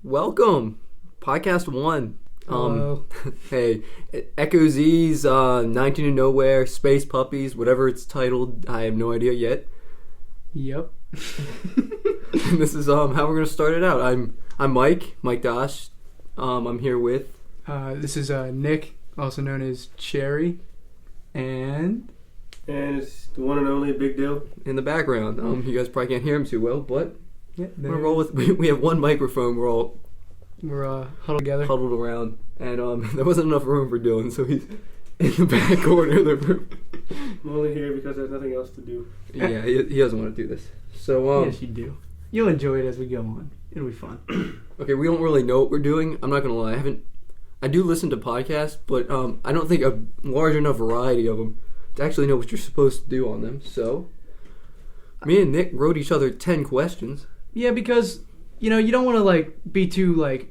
Welcome, podcast 1. Hello. Hey, echozs, 19 and Nowhere, Space Puppies, whatever it's titled, I have no idea yet. Yep. And this is how we're gonna start it out. I'm Mike Dosh. I'm here with. This is Nick, also known as Cherry, and it's the one and only Big Deal. In the background. You guys probably can't hear him too well, but yeah, we're gonna roll with. We have one microphone. We're all huddled together. huddled around, and there wasn't enough room for Dylan, so he's in the back corner of the room. I'm only here because there's nothing else to do. Yeah, he doesn't want to do this. So Yes, you do. You'll enjoy it as we go on. It'll be fun. Okay, we don't really know what we're doing. I'm not gonna lie. I do listen to podcasts, but I don't think a large enough variety of them to actually know what you're supposed to do on them. So, me and Nick wrote each other 10 questions. Yeah, because you don't want to be too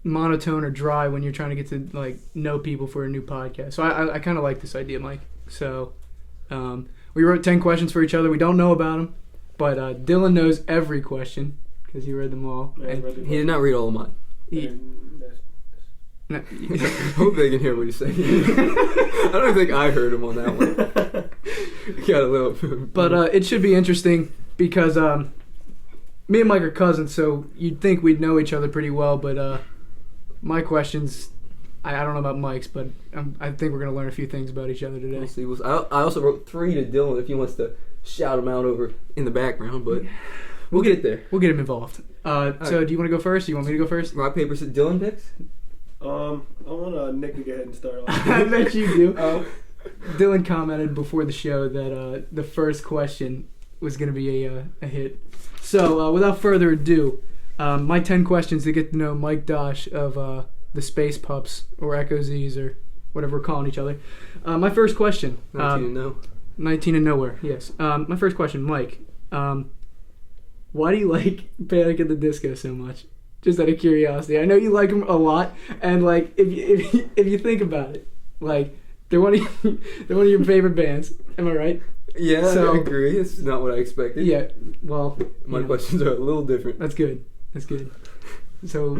monotone or dry when you're trying to get to know people for a new podcast. So I kind of like this idea, Mike. So we wrote 10 questions for each other. We don't know about them, but Dylan knows every question because he read them all. Yeah, And He did not read all of mine. No, I hope they can hear what he's saying. I don't think I heard him on that one. Got a little. But it should be interesting because me and Mike are cousins, so you'd think we'd know each other pretty well. But my questions, I don't know about Mike's, but I think we're going to learn a few things about each other today. We'll see. I also wrote 3 to Dylan if he wants to shout them out over in the background, but we'll get it there. We'll get him involved. So do you want to go first? Do you want me to go first? Rock, paper, scissors. Dylan picks? I want Nick to go ahead and start off. I bet you do. Dylan commented before the show that the first question was going to be a hit. So without further ado, my 10 questions to get to know Mike Dosh of the Space Pups, or echozs, or whatever we're calling each other. My first question. 19 and no. 19 and Nowhere, yes. My first question, Mike. Why do you like Panic at the Disco so much? Just out of curiosity. I know you like them a lot, and if you think about it, they're one of your favorite bands. Am I right? Yeah, So- I agree. It's not what I expected. Yeah. Well, My questions are a little different. That's good. So,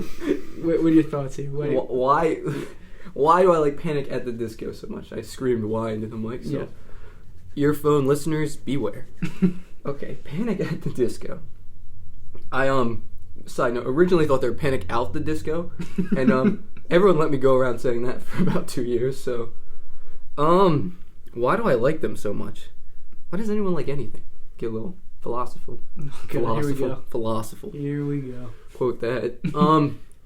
what are your thoughts here? Why do I like Panic at the Disco so much? I screamed why into the mic. So, Yeah. earphone listeners, beware. Okay, Panic at the Disco. Side note, originally thought they were Panic out the Disco, and everyone let me go around saying that for about 2 years. So, why do I like them so much? Why does anyone like anything? Get a little philosophical. God, here we go. Philosophical. Here we go. Quote that.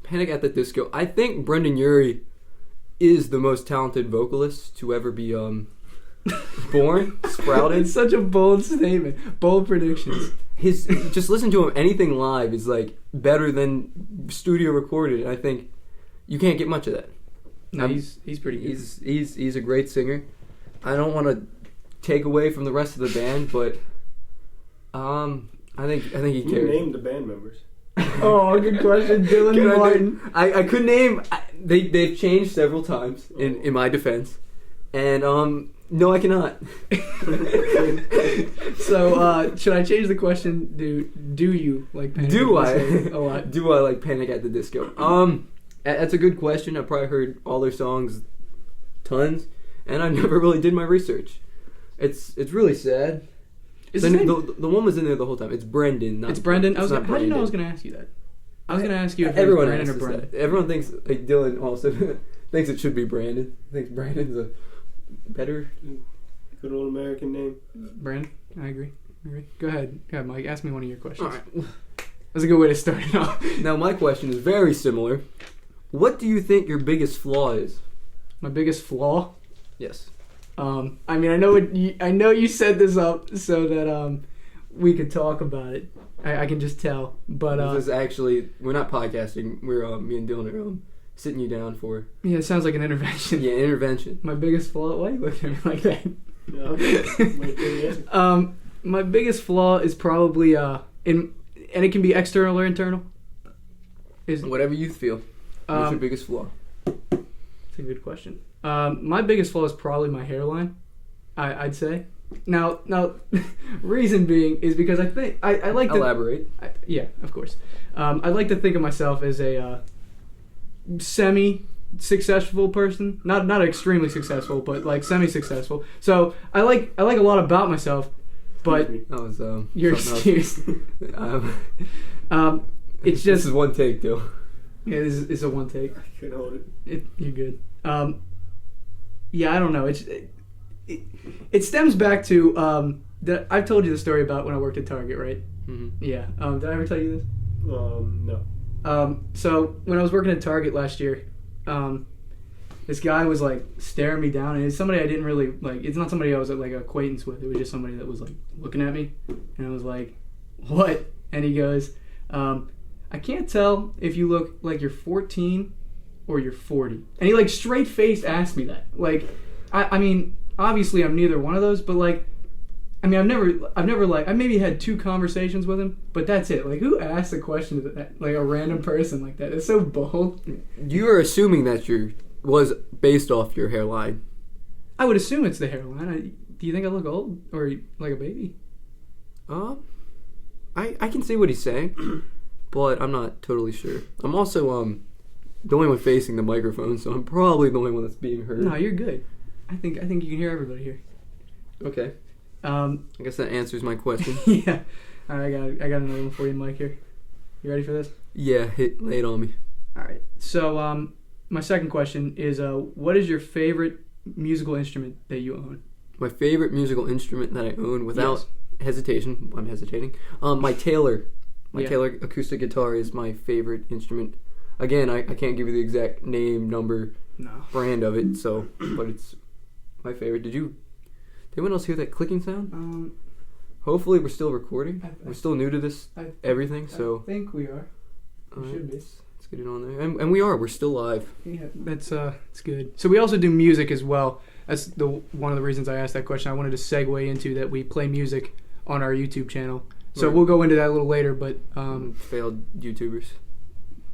Panic at the Disco. I think Brendan Urie is the most talented vocalist to ever be born, sprouted. It's such a bold statement. Bold predictions. Just listen to him. Anything live is better than studio recorded. I think you can't get much of that. No, he's pretty good. He's a great singer. I don't want to take away from the rest of the band, but I think he You cares. named the band members. Oh, good question, Dylan Martin. I could name. They've changed several times in my defense, and no, I cannot. So, should I change the question? Do you like Panic? Do at I? the Disco a lot? Do I like Panic at the Disco? That's a good question. I probably heard all their songs tons, and I never really did my research. It's really sad. Is the his name? one was in there the whole time. It's Brendan. It's Brendan. How How do you know I was going to ask you that? I was going to ask you if Everyone it was Brandon or asks Brendan. that. Everyone thinks Dylan also thinks it should be Brandon. Thinks Brandon's a better. Good old American name. Brandon, I agree. Go ahead, Mike. Ask me one of your questions. All right. That's a good way to start it off. Now my question is very similar. What do you think your biggest flaw is? My biggest flaw. Yes. I mean, I know you set this up so that we could talk about it. I can just tell. But This is actually, we're not podcasting. We're me and Dylan are sitting you down for. Yeah, it sounds like an intervention. Yeah, intervention. My biggest flaw. Why are you looking at me like that? Yeah. My biggest flaw is probably and it can be external or internal. Whatever you feel. What's your biggest flaw? That's a good question. My biggest flaw is probably my hairline. I'd say. Now, reason being is because I think I like to Elaborate. yeah, of course. I like to think of myself as a semi-successful person, not extremely successful, but like semi-successful. So I like a lot about myself, but That was your something excuse. else. It's This just is one take, though. yeah, this is a one take. I can't hold it. You're good. Yeah, I don't know. It stems back to that I've told you the story about when I worked at Target, right? Mm-hmm. Yeah. Did I ever tell you this? No. So when I was working at Target last year, this guy was like staring me down, and it's somebody I didn't really like. It's not somebody I was like acquaintance with. It was just somebody that was like looking at me, and I was like, "What?" And he goes, "I can't tell if you look like you're 14 or you're 40." And he like straight faced asked me that. Like, I mean, obviously I'm neither one of those, but like, I mean, I've never like, I maybe had 2 conversations with him, but that's it. Like, who asks a question to that, like a random person like that? It's so bold. You are assuming that was based off your hairline. I would assume it's the hairline. Do you think I look old or like a baby? I can see what he's saying, but I'm not totally sure. I'm also the only one facing the microphone, so I'm probably the only one that's being heard. No, you're good. I think you can hear everybody here. Okay. I guess that answers my question. Yeah. All right, I got another one for you, Mike. Here. You ready for this? Yeah, lay it on me. All right. So, my second question is, what is your favorite musical instrument that you own? My favorite musical instrument that I own, without hesitation, I'm hesitating. My Taylor acoustic guitar is my favorite instrument. Again, I can't give you the exact name, number, brand of it. So, but it's my favorite. Did anyone else hear that clicking sound? Hopefully, we're still recording. We're still new to this everything. So I think we are. We should be. Let's get it on there, and we are. We're still live. Yeah, that's it's good. So we also do music as well. That's one of the reasons I asked that question. I wanted to segue into that we play music on our YouTube channel. So we'll go into that a little later. But failed YouTubers.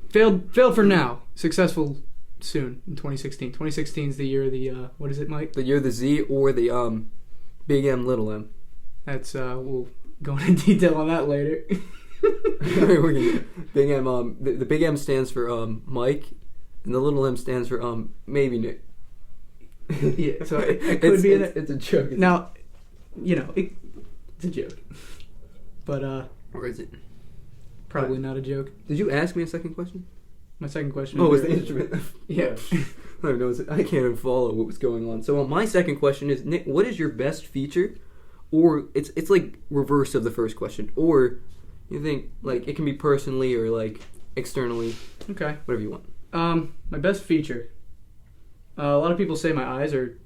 Failed for now. Successful soon in 2016. 2016 is the year of the what is it, Mike? The year of the Z or the Big M, Little M. That's we'll go into detail on that later. Big M. The Big M stands for Mike, and the Little M stands for maybe Nick. Yeah, so it could be. It's a joke. Now, it's a joke, but or is it? Probably not a joke. Did you ask me a second question? My second question. Oh, was the instrument? Yeah. I can't even follow what was going on. So my second question is, Nick, what is your best feature? Or it's like reverse of the first question. Or you think like it can be personally or like externally. Okay. Whatever you want. My best feature. A lot of people say my eyes are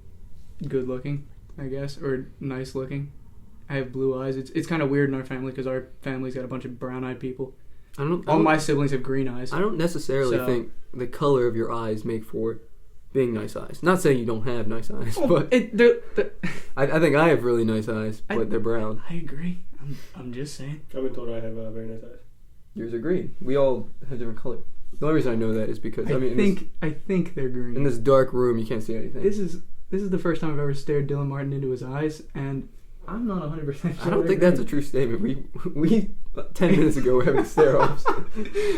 good looking, I guess, or nice looking. I have blue eyes. It's kind of weird in our family because our family's got a bunch of brown-eyed people. All my siblings have green eyes. I don't necessarily think the color of your eyes make for being nice eyes. Not saying you don't have nice eyes, but I think I have really nice eyes, but they're brown. I agree. I'm just saying. I've been told I have very nice eyes. Yours are green. We all have different colors. The only reason I know that is because I think they're green. In this dark room, you can't see anything. This is the first time I've ever stared Dylan Martin into his eyes, and I'm not 100% sure. I don't think that's a true statement. We 10 minutes ago were having stare-offs.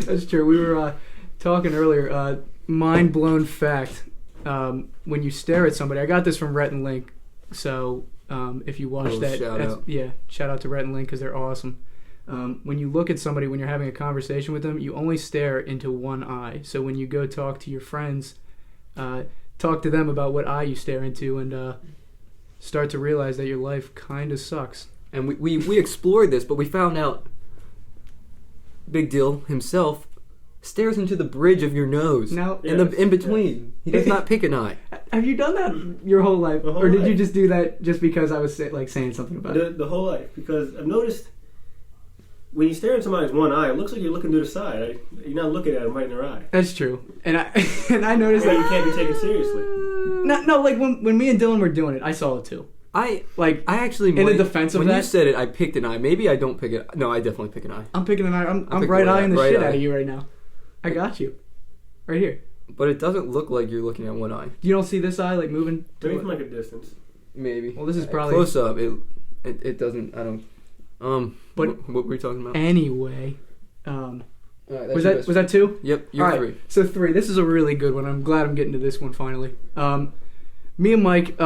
That's true. We were talking earlier. Mind-blown fact. When you stare at somebody, I got this from Rhett and Link. So if you watch that, shout out to Rhett and Link because they're awesome. When you look at somebody when you're having a conversation with them, you only stare into one eye. So when you go talk to your friends, talk to them about what eye you stare into and start to realize that your life kind of sucks. And we explored this, but we found out Big Deal himself stares into the bridge of your nose. Now, in between. He does not pick an eye. Have you done that your whole life? Or did you just do that just because I was saying something about it? The whole life. Because I've noticed when you stare at somebody's one eye, it looks like you're looking to the side. You're not looking at them right in their eye. That's true. And I noticed that you can't be taken seriously. No, like when me and Dylan were doing it, I saw it too. I actually in the defense of when that. You said it, I picked an eye. Maybe I don't pick it. No, I definitely pick an eye. I'm picking an eye. I'm right eyeing the shit out of you right now. I got you. Right here. But it doesn't look like you're looking at one eye. You don't see this eye like moving? Maybe from like a distance. maybe. Well, this is probably close up. It doesn't. I don't. But what were you talking about? Anyway, Right, was that 2? Yep, you're All right, 3. So 3. This is a really good one. I'm glad I'm getting to this one finally. Me and Mike,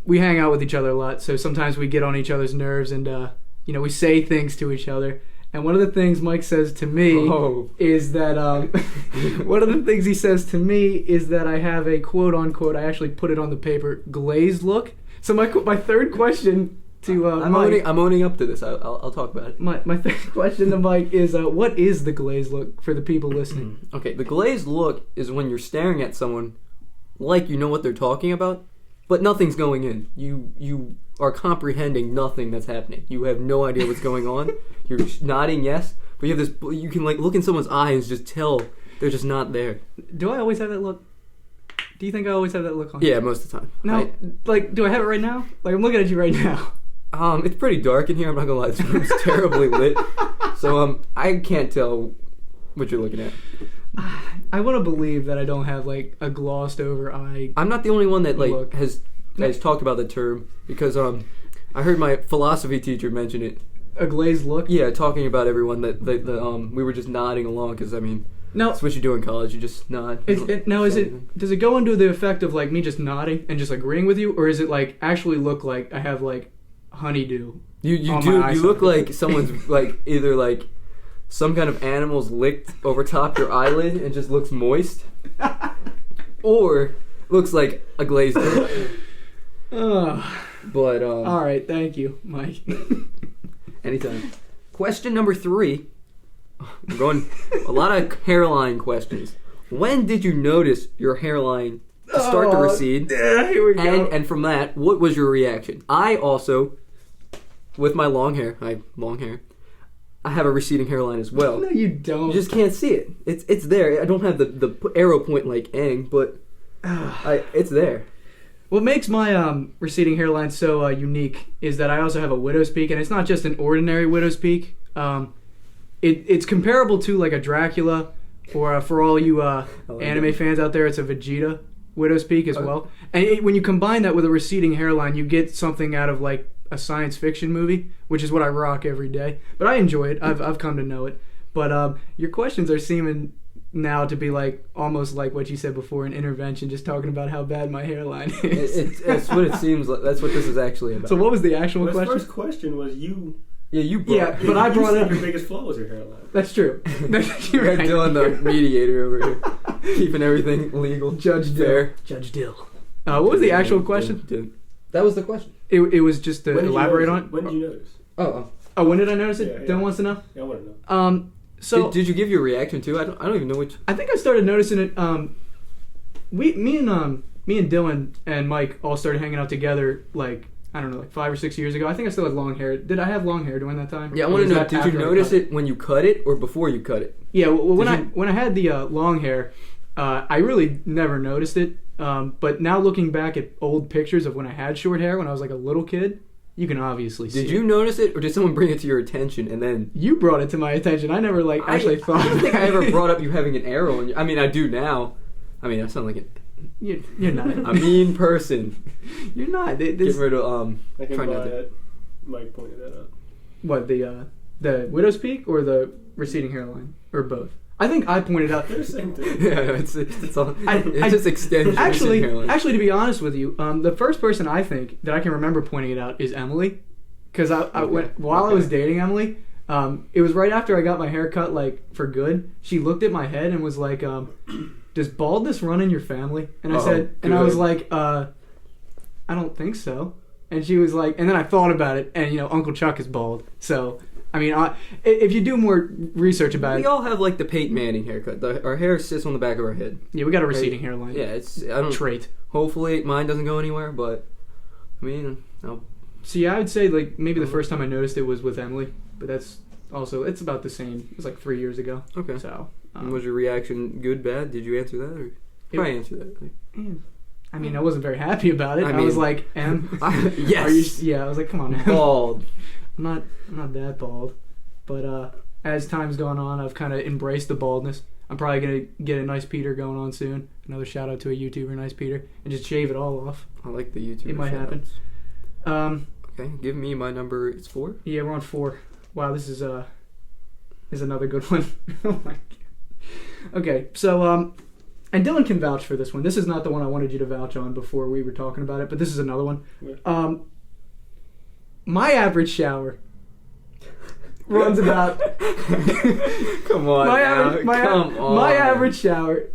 we hang out with each other a lot, so sometimes we get on each other's nerves and we say things to each other. And one of the things Mike says to me is that one of the things he says to me is that I have a quote unquote, I actually put it on the paper, glazed look. So my third question to Mike, I'm owning up to this. I'll talk about it. My third question to Mike is what is the glazed look for the people listening? Okay, the glazed look is when you're staring at someone like you know what they're talking about, but nothing's going in. You are comprehending nothing that's happening. You have no idea what's going on. You're nodding yes, but you have this. You can like look in someone's eye and just tell they're just not there. Do I always have that look? Do you think I always have that look on? Yeah, most of the time. No, do I have it right now? Like I'm looking at you right now. It's pretty dark in here. I'm not gonna lie. This room's terribly lit, so I can't tell what you're looking at. I want to believe that I don't have like a glossed over eye. I'm not the only one that look. has talked about the term because I heard my philosophy teacher mention it. A glazed look? Yeah, talking about everyone that we were just nodding along because that's what you do in college. You just nod. Does it go into the effect of like me just nodding and just agreeing with you, or is it like actually look like I have like honeydew? You look like someone's like either like some kind of animal's licked over top your eyelid and just looks moist, or looks like a glazed look. But all right, thank you, Mike. Anytime. Question number 3. We're going a lot of hairline questions. When did you notice your hairline start to recede? Here we go. And from that, what was your reaction? I also, with my long hair, I have a receding hairline as well. No, you don't. You just can't see it. It's there. I don't have the arrow point like Aang, but it's there. What makes my receding hairline so unique is that I also have a widow's peak, and it's not just an ordinary widow's peak. It's comparable to like a Dracula, or for all you anime fans out there, it's a Vegeta widow's peak as well. And when you combine that with a receding hairline, you get something out of like a science fiction movie, which is what I rock every day. But I enjoy it. I've come to know it. But your questions are seeming now to be like almost like what you said before, an intervention, just talking about how bad my hairline is. It's what it seems like. That's what this is actually about. So what was the actual question? The first question was you. Yeah, you brought. But I brought up your biggest flaw was your hairline. That's true. You're right. Dylan, the mediator over here, keeping everything legal. Judge Dill. Judge Dill. What was the actual question? That was the question. It was just to elaborate on it. When did you notice? Oh, when did I notice it? Yeah. Dylan wants to know. Yeah, I want to know. So did you give your reaction too? I don't even know which. I think I started noticing it. Me and Dylan and Mike all started hanging out together like I don't know, like 5 or 6 years ago. I think I still had long hair. Did I have long hair during that time? Yeah, I want to know. Did you notice it when you cut it or before you cut it? Yeah, well, when I had the long hair, I really never noticed it. But now looking back at old pictures of when I had short hair when I was like a little kid, you can obviously see. Did you notice it, or did someone bring it to your attention and then you brought it to my attention? I never actually thought. I don't think I ever brought up you having an arrow in your. I mean, I do now. I mean, I sound like you're not a mean person. You're not. Get rid of I can buy it. Mike pointed that out. What, the widow's peak or the receding hairline, or both? I think I pointed out. They're the same thing. Yeah, no, it's all. It just extends. Actually, to be honest with you, the first person I think that I can remember pointing it out is Emily, because I was dating Emily. It was right after I got my hair cut, like for good. She looked at my head and was like, "Does baldness run in your family?" And I said, and I was like, "I don't think so." And she was like, and then I thought about it, and Uncle Chuck is bald, so. I mean, if you do more research about it... We all have, like, the Peyton Manning haircut. Our hair sits on the back of our head. Yeah, we got a receding hairline. Yeah, it's... I don't... Trait. Hopefully, mine doesn't go anywhere, but... I mean, no. So, yeah, I would say, like, maybe the first time I noticed it was with Emily. But that's also... It's about the same. It was, like, 3 years ago. Okay. So... was your reaction good, bad? Did you answer that? Or probably answer that. I mean, I wasn't very happy about it. I was like, yes. I was like, come on, Em. Bald. I'm not that bald, but as time's gone on, I've kind of embraced the baldness. I'm probably gonna get a Nice Peter going on soon. Another shout out to a YouTuber, Nice Peter, and just shave it all off. I like the YouTuber. It might happen. Okay, give me my number. It's 4. Yeah, we're on 4. Wow, this is another good one. Oh my god. Okay, so and Dylan can vouch for this one. This is not the one I wanted you to vouch on before we were talking about it, but this is another one. My average shower runs about. Come on, my average shower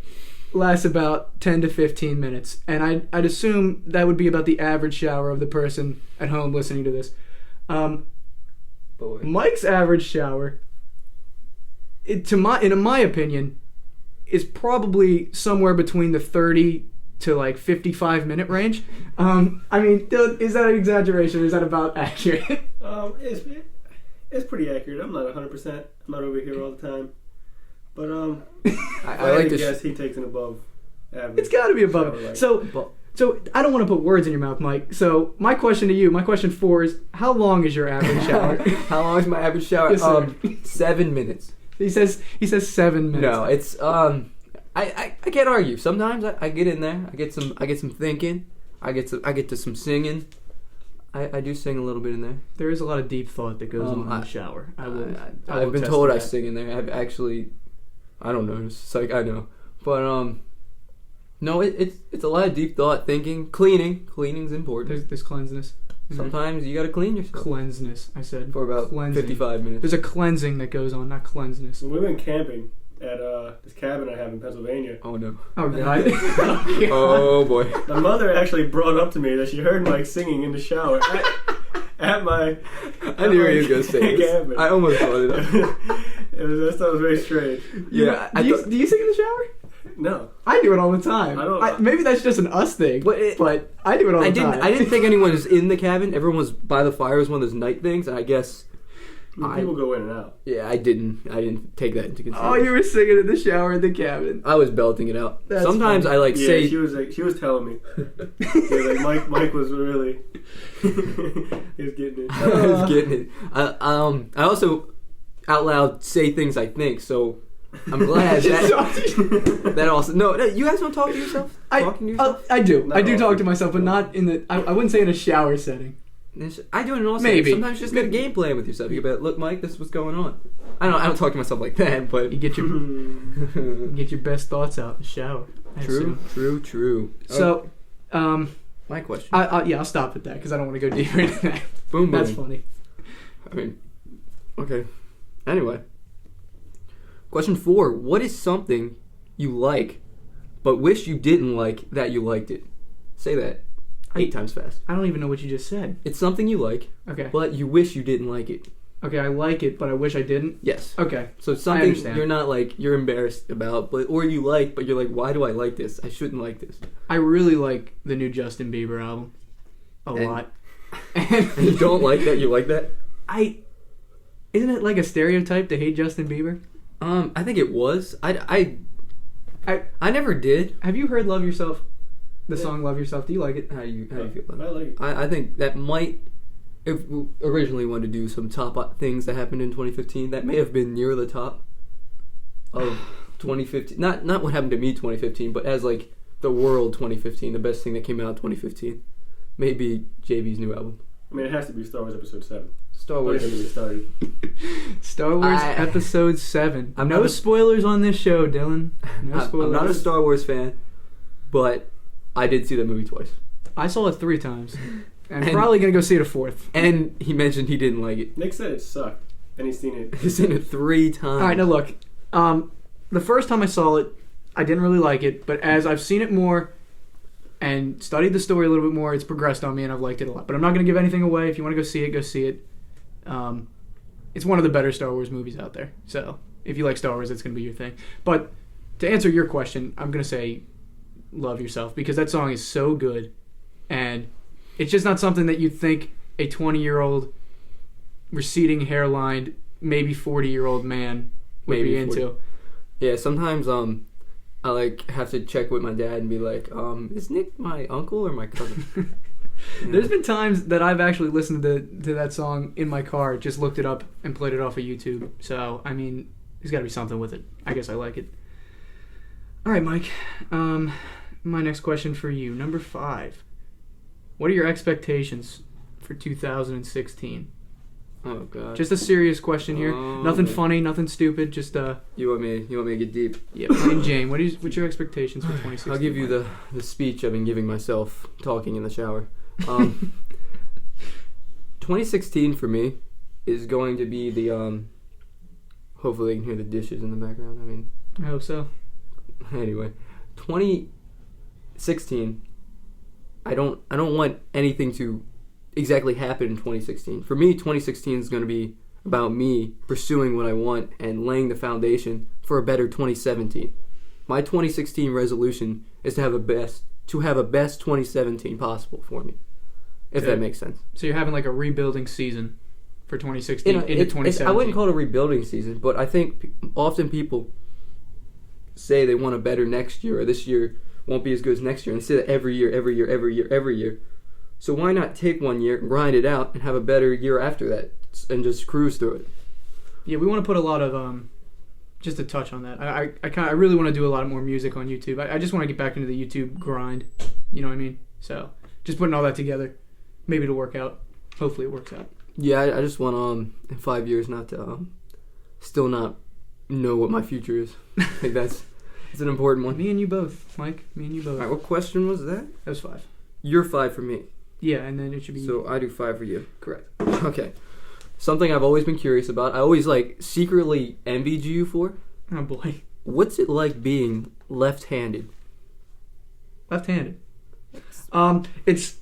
lasts about 10 to 15 minutes, and I'd assume that would be about the average shower of the person at home listening to this. Mike's average shower, in my opinion, is probably somewhere between the 30 to like 55-minute range. I mean, Dylan, is that an exaggeration or is that about accurate? It's pretty accurate. I'm not 100%. I'm not over here all the time. But I like to guess he takes an above average. It's got to be above. So I don't want to put words in your mouth, Mike. So my question to you, my question 4 is, how long is your average shower? How long is my average shower? Yes, 7 minutes. He says 7 minutes. No, it's I can't argue. Sometimes I get in there. I get some thinking. I get to some singing. I do sing a little bit in there. There is a lot of deep thought that goes on in the shower. I've been told I sing in there. I've actually, I don't know. It's like I know, but no, it's a lot of deep thought thinking. Cleaning's important. There's cleanliness. Sometimes you gotta clean yourself. Cleanliness, I said. For about 55 minutes. There's a cleansing that goes on, not cleanliness. When we went camping at this cabin I have in Pennsylvania. Oh no. Oh god. Oh boy. My mother actually brought up to me that she heard Mike singing in the shower at my. I knew he was gonna say this. Cabin. I almost brought it up. I thought it was very strange. Yeah. Do you sing in the shower? No. I do it all the time. Maybe that's just an us thing, but I do it all the time. I didn't think anyone was in the cabin. Everyone was by the fire. It was one of those night things, and I guess people go in and out. Yeah, I didn't take that into consideration. Oh, you were singing in the shower in the cabin. I was belting it out. That's Sometimes funny. I say she was telling me. Yeah, like Mike was really he was getting it. I was getting it. I also out loud say things I think, so I'm glad that also. No, you guys don't talk to yourself? Talking to yourself? I do. I do talk to myself, but not in the. I wouldn't say in a shower setting. I do it in all Maybe. settings. Sometimes you just get a game plan with yourself. You can be like, look, Mike, this is what's going on. I don't talk to myself like that, but you get your best thoughts out in the shower. True. So, my question. I'll stop at that because I don't want to go deeper into that. Boom. That's funny. I mean, okay. Anyway. Question 4. What is something you like, but wish you didn't like that you liked it? Say that 8 times fast. I don't even know what you just said. It's something you like, okay, but you wish you didn't like it. Okay, I like it, but I wish I didn't? Yes. Okay. So something you're not like, you're embarrassed about, or you like, but you're like, why do I like this? I shouldn't like this. I really like the new Justin Bieber album. A lot. And you don't like that? You like that? Isn't it like a stereotype to hate Justin Bieber? I think it was. I never did. Have you heard "Love Yourself"? The song "Love Yourself." Do you like it? How do you feel about it? I like it. I think that might. If we originally wanted to do some top things that happened in 2015, that may have been near the top of 2015. Not what happened to me 2015, but as like the world 2015, the best thing that came out 2015. Maybe JB's new album. I mean, it has to be Star Wars Episode 7. Star Wars. Star Wars Episode 7. No spoilers on this show, Dylan. No spoilers. I'm not a Star Wars fan, but I did see the movie twice. I saw it 3 times. And probably going to go see it a 4th. And he mentioned he didn't like it. Nick said it sucked. And he's seen it. He's seen it 3 times. All right, now look. The first time I saw it, I didn't really like it. But as I've seen it more and studied the story a little bit more, it's progressed on me and I've liked it a lot. But I'm not going to give anything away. If you want to go see it, go see it. It's one of the better Star Wars movies out there. So if you like Star Wars, it's going to be your thing. But to answer your question, I'm going to say Love Yourself because that song is so good. And it's just not something that you'd think a 20-year-old receding hairline, maybe 40-year-old man would be into. Yeah, sometimes I like have to check with my dad and be like, is Nick my uncle or my cousin? Yeah. There's been times that I've actually listened to that song in my car, just looked it up and played it off of YouTube. So, I mean, there's got to be something with it. I guess I like it. All right, Mike. My next question for you, number 5. What are your expectations for 2016? Oh god. Just a serious question here. Nothing Okay. funny, nothing stupid. Just You want me to get deep? yeah, plain Jane. What's your expectations for 2016? I'll give you the speech I've been giving myself talking in the shower. 2016 for me is going to be the hopefully you can hear the dishes in the background. I mean, I hope so. anyway, 2016 I don't want anything to exactly happen in 2016. For me, 2016 is going to be about me pursuing what I want and laying the foundation for a better 2017. My 2016 resolution is to have a best 2017 possible for me. If Okay. that makes sense. So you're having like a rebuilding season for 2016 into 2017. I wouldn't call it a rebuilding season, but I think often people say they want a better next year or this year won't be as good as next year, and they say that every year. So why not take 1 year, grind it out, and have a better year after that, and just cruise through it? Yeah, we want to put a lot of just to touch on that. I really want to do a lot more music on YouTube. I just want to get back into the YouTube grind. You know what I mean? So just putting all that together, maybe it'll work out. Hopefully it works out. Yeah, I just want in 5 years not to still not know what my future is. I think that's an important one. Me and you both, Mike. Me and you both. All right, what question was that? That was 5. You're 5 for me, Yeah, and then it should be so I do 5 for you. correct. Okay. Something I've always been curious about. I always secretly envied you for. Oh boy, What's it like being left-handed? left-handed. It's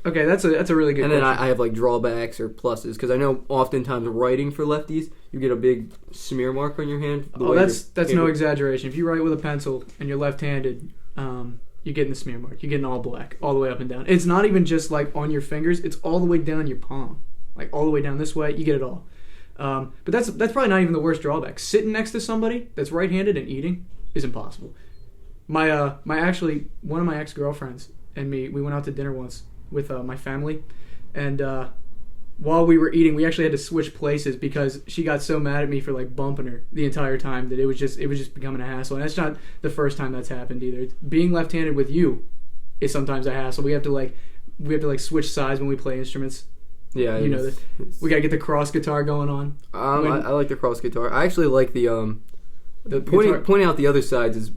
okay. That's a really good. And then question. I have drawbacks or pluses because I know oftentimes writing for lefties, you get a big smear mark on your hand. Oh, that's no exaggeration. If you write with a pencil and you're left-handed, you're getting the smear mark. You're getting all black, all the way up and down. It's not even just on your fingers. It's all the way down your palm, all the way down this way. You get it all. But that's probably not even the worst drawback. Sitting next to somebody that's right-handed and eating is impossible. One of my ex-girlfriends and me, we went out to dinner once with my family, and while we were eating, we actually had to switch places because she got so mad at me for bumping her the entire time that it was just becoming a hassle. And that's not the first time that's happened either. Being left-handed with you is sometimes a hassle. We have to switch sides when we play instruments. Yeah, You know that we gotta get the cross guitar going on. I like the cross guitar. I actually like the guitar. pointing out the other sides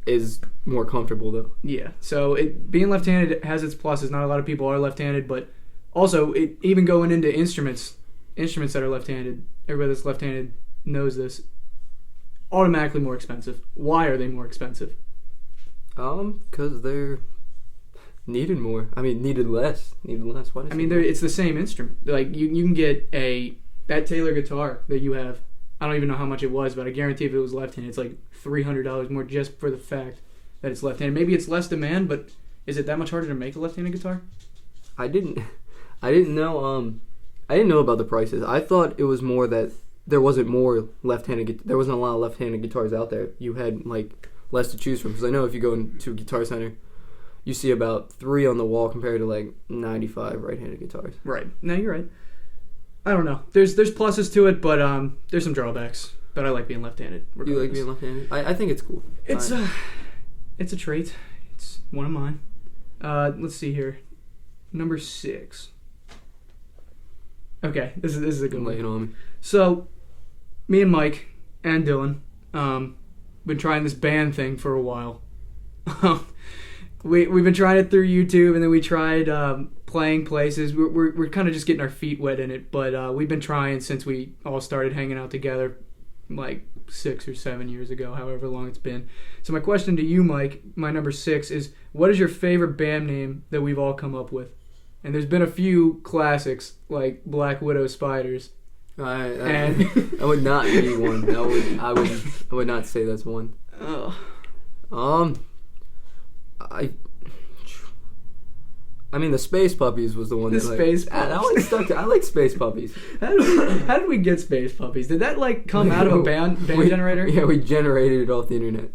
is more comfortable though. Yeah. So being left-handed has its pluses. Not a lot of people are left-handed, but also even going into instruments that are left-handed. Everybody that's left-handed knows this. Automatically more expensive. Why are they more expensive? Because they're needed more. I mean, needed less. What? It's the same instrument. You can get that Taylor guitar that you have. I don't even know how much it was, but I guarantee if it was left-handed, it's $300 more just for the fact that it's left-handed. Maybe it's less demand, but is it that much harder to make a left-handed guitar? I didn't know. I didn't know about the prices. I thought it was more that there wasn't more left-handed. There wasn't a lot of left-handed guitars out there. You had less to choose from. Because I know if you go into a Guitar Center, you see about 3 on the wall compared to 95 right-handed guitars. Right. No, you're right. I don't know. There's pluses to it, but there's some drawbacks. But I like being left-handed. You like being left-handed? I think it's cool. It's a trait. It's one of mine. Let's see here. Number 6. Okay, this is a good Lay it one. on me. So, me and Mike and Dylan, been trying this band thing for a while. We've been trying it through YouTube, and then we tried playing places. We're kind of just getting our feet wet in it, but we've been trying since we all started hanging out together 6 or 7 years ago, however long it's been. So my question to you, Mike, my number 6 is, what is your favorite band name that we've all come up with? And there's been a few classics like Black Widow Spiders. I would not be one. I would not say that's one. Oh. I mean, the Space Puppies was the one. That one stuck to. I like Space Puppies. How did we get Space Puppies? Did that come out of a band generator? Yeah, we generated it off the internet.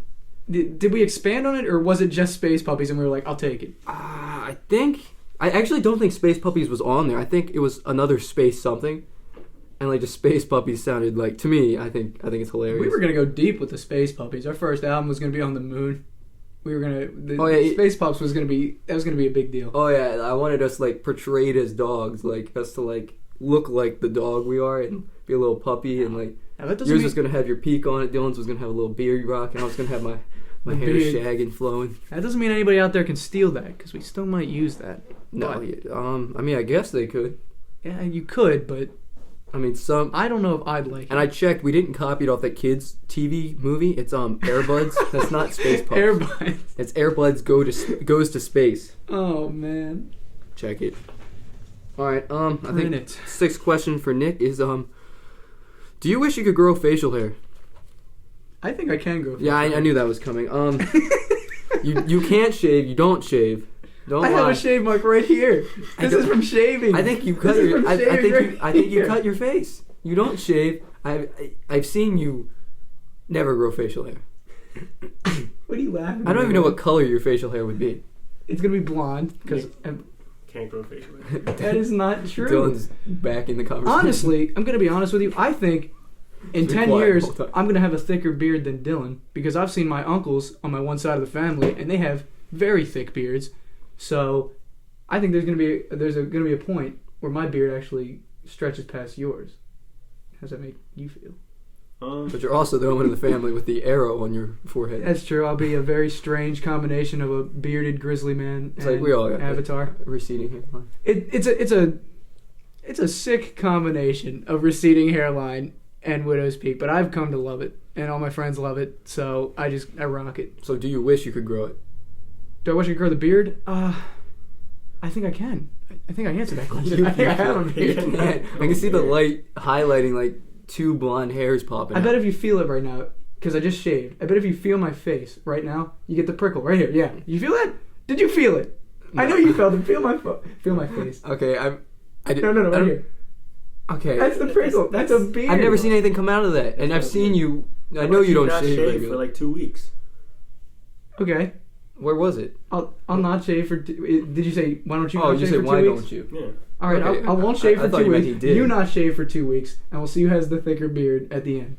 Did we expand on it, or was it just Space Puppies and we were like, I'll take it? I actually don't think Space Puppies was on there. I think it was another space something, and just Space Puppies sounded to me. I think it's hilarious. We were gonna go deep with the Space Puppies. Our first album was gonna be on the moon. we were gonna. Space Pups was gonna be a big deal. Oh yeah, I wanted us like portrayed as dogs, like us to like look like the dog we are and be a little puppy and like. Yours was gonna have your peak on it. Dylan's was gonna have a little beard rock, and I was gonna have my hair beard. shagging, flowing. That doesn't mean anybody out there can steal that because we still might use that. No, But, I mean, I guess they could. yeah, you could, but I mean, I don't know if I'd like it. And I checked. We didn't copy it off that kids' TV movie. It's Airbuds. That's not Space Pups. Airbuds. It's Airbuds goes to space. Oh man. Check it. All right. I Print think it. sixth question for Nick is do you wish you could grow facial hair? I think I can go. Yeah, I knew that was coming. You can't shave. You don't shave. Don't I lie. have a shave mark right here. This is from shaving. I think you cut This is your. from I shaving think right you here. cut your face. You don't shave. I've seen you never grow facial hair. What are you laughing at? I don't even know what color your facial hair would be. It's gonna be blonde because Can't grow facial hair. that is not true. Dylan's back in the conversation. Honestly, I'm gonna be honest with you. I think in Be 10 quiet years, the whole time. I'm gonna have a thicker beard than Dylan because I've seen my uncles on my one side of the family, and they have very thick beards. So, I think there's gonna be a point where my beard actually stretches past yours. How does that make you feel? But you're also the only one in the family with the arrow on your forehead. That's true. I'll be a very strange combination of a bearded grizzly man It's and like we all got Avatar. receding hairline. It's a sick combination of receding hairline and widow's peak, but I've come to love it, and all my friends love it, so I rock it. So do you wish you could grow it? Do I wish I could grow the beard? I think I can. I think I answered that question. I think I have a beard. I can see the light highlighting like two blonde hairs popping I out. bet if you feel it right now, because I just shaved, I bet if you feel my face right now, you get the prickle right here. Yeah. You feel that? Did you feel it? No. I know you felt it. Feel my face. Okay, I did, No, I right don't- here. Okay. That's the prickle. That's a beard. I've never seen anything come out of that, and I've seen you. I know you don't not shave shave regularly. for like 2 weeks. Okay. Where was it? I'll not shave for. Did you say why don't you? Oh, not you shave said for why 2 weeks? don't you? Yeah. All right, Okay. I won't shave I for thought 2 you meant weeks. he did. You not shave for 2 weeks, and we'll see who has the thicker beard at the end.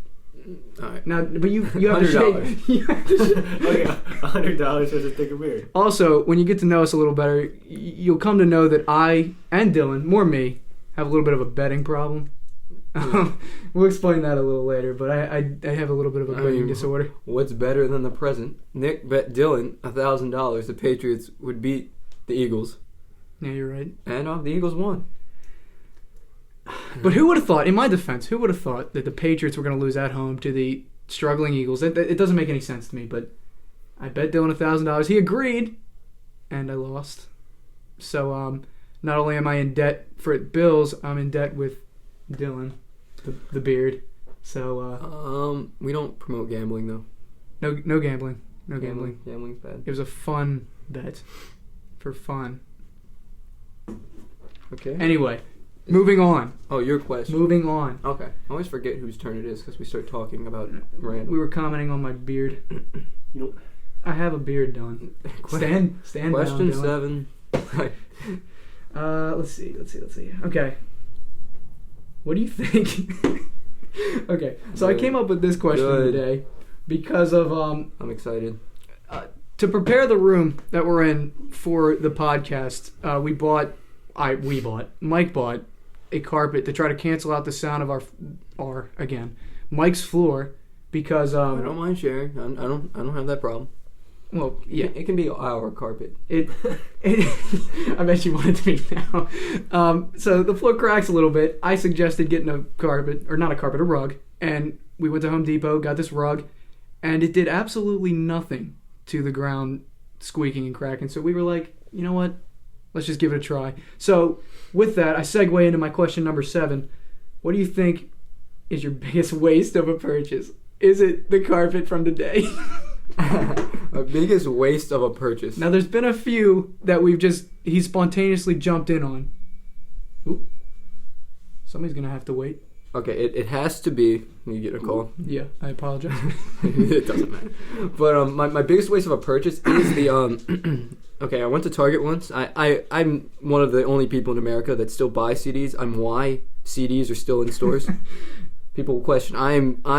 All right. Now, but you have to $100. shave. You have to shave. Okay, $100 for a thicker beard. Also, when you get to know us a little better, you'll come to know that I and Dylan, more me, have a little bit of a betting problem. We'll explain that a little later, but I have a little bit of a betting disorder. What's better than the present? Nick bet Dylan $1,000 the Patriots would beat the Eagles, Yeah, you're right. and the Eagles won. But who would have thought, in my defense, who would have thought that the Patriots were going to lose at home to the struggling Eagles? It doesn't make any sense to me, but I bet Dylan $1,000. He agreed, and I lost. So not only am I in debt for bills, I'm in debt with Dylan, the beard. So we don't promote gambling though. no gambling. No gambling. Gambling's bad. It was a fun bet. For fun. Okay. Anyway, moving on. Oh, your question. Moving on. Okay. I always forget whose turn it is because we start talking about random. We were commenting on my beard. You know, I have a beard, Dylan. Stand Question down, Dylan. 7. Let's see. Okay. What do you think? Okay, so I came up with this question Good. today because of I'm excited. to prepare the room that we're in for the podcast. Mike bought a carpet to try to cancel out the sound of our Mike's floor because I don't mind sharing. I don't have that problem. well yeah. It can be our carpet. I bet you want it to be now. So the floor cracks a little bit. I suggested getting a carpet, or not a carpet, a rug. And we went to Home Depot, got this rug, and it did absolutely nothing to the ground squeaking and cracking. So we were like, you know what? Let's just give it a try. So with that, I segue into my question number 7. What do you think is your biggest waste of a purchase? Is it the carpet from today? My biggest waste of a purchase. Now, there's been a few that he spontaneously jumped in on. Oop. Somebody's going to have to wait. Okay, it has to be. You get a call. Yeah, I apologize. It doesn't matter. But my biggest waste of a purchase is the Okay, I went to Target once. I'm one of the only people in America that still buy CDs. I'm why CDs are still in stores. People question. I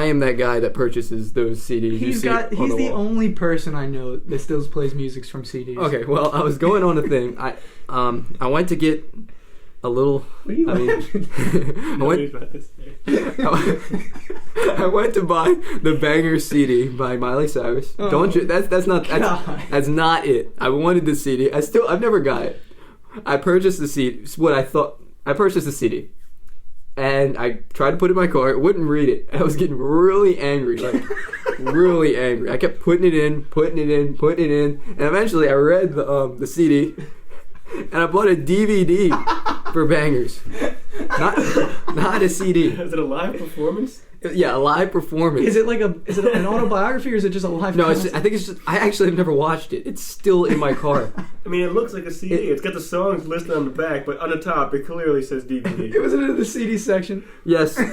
am that guy that purchases those CDs. He's the only person I know that still plays music from CDs. Okay, well, I was going on a thing. I went to get a little. What are you laughing? I went to buy the Banger CD by Miley Cyrus. Oh, Don't you? That's not it. I wanted the CD. I've never got it. I purchased the CD. I purchased the CD. And I tried to put it in my car. It wouldn't read it. I was getting really angry, really angry. I kept putting it in, and eventually I read the CD, and I bought a DVD for Bangers, not a CD. Is it a live performance? Yeah, a live performance. Is it an autobiography or is it just a live? No, I think it's just. I actually have never watched it. It's still in my car. I mean, it looks like a CD. It's got the songs listed on the back, but on the top it clearly says DVD. It was in the CD section. Yes. I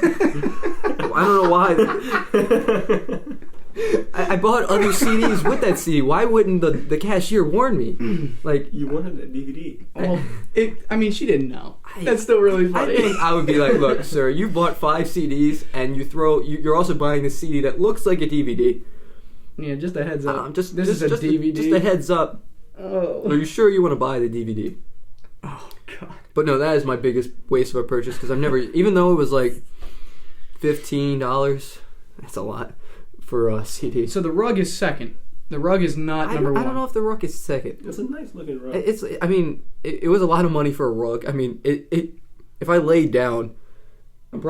don't know why. I bought other CDs with that CD. Why wouldn't the cashier warn me? Like, you wanted a DVD. Well, she didn't know. That's still really funny. I think I would be like, look, sir, you bought 5 CDs and you're also buying a CD that looks like a DVD. Yeah, just a heads up. This is a DVD. Just a heads up. Oh. Are you sure you want to buy the DVD? Oh God. But no, that is my biggest waste of a purchase because I've never, even though it was like $15, that's a lot for a CD. So the rug is second. The rug is not number one. I don't know if the rug is second. It's a nice looking rug. It was a lot of money for a rug. I mean, if I laid down, it's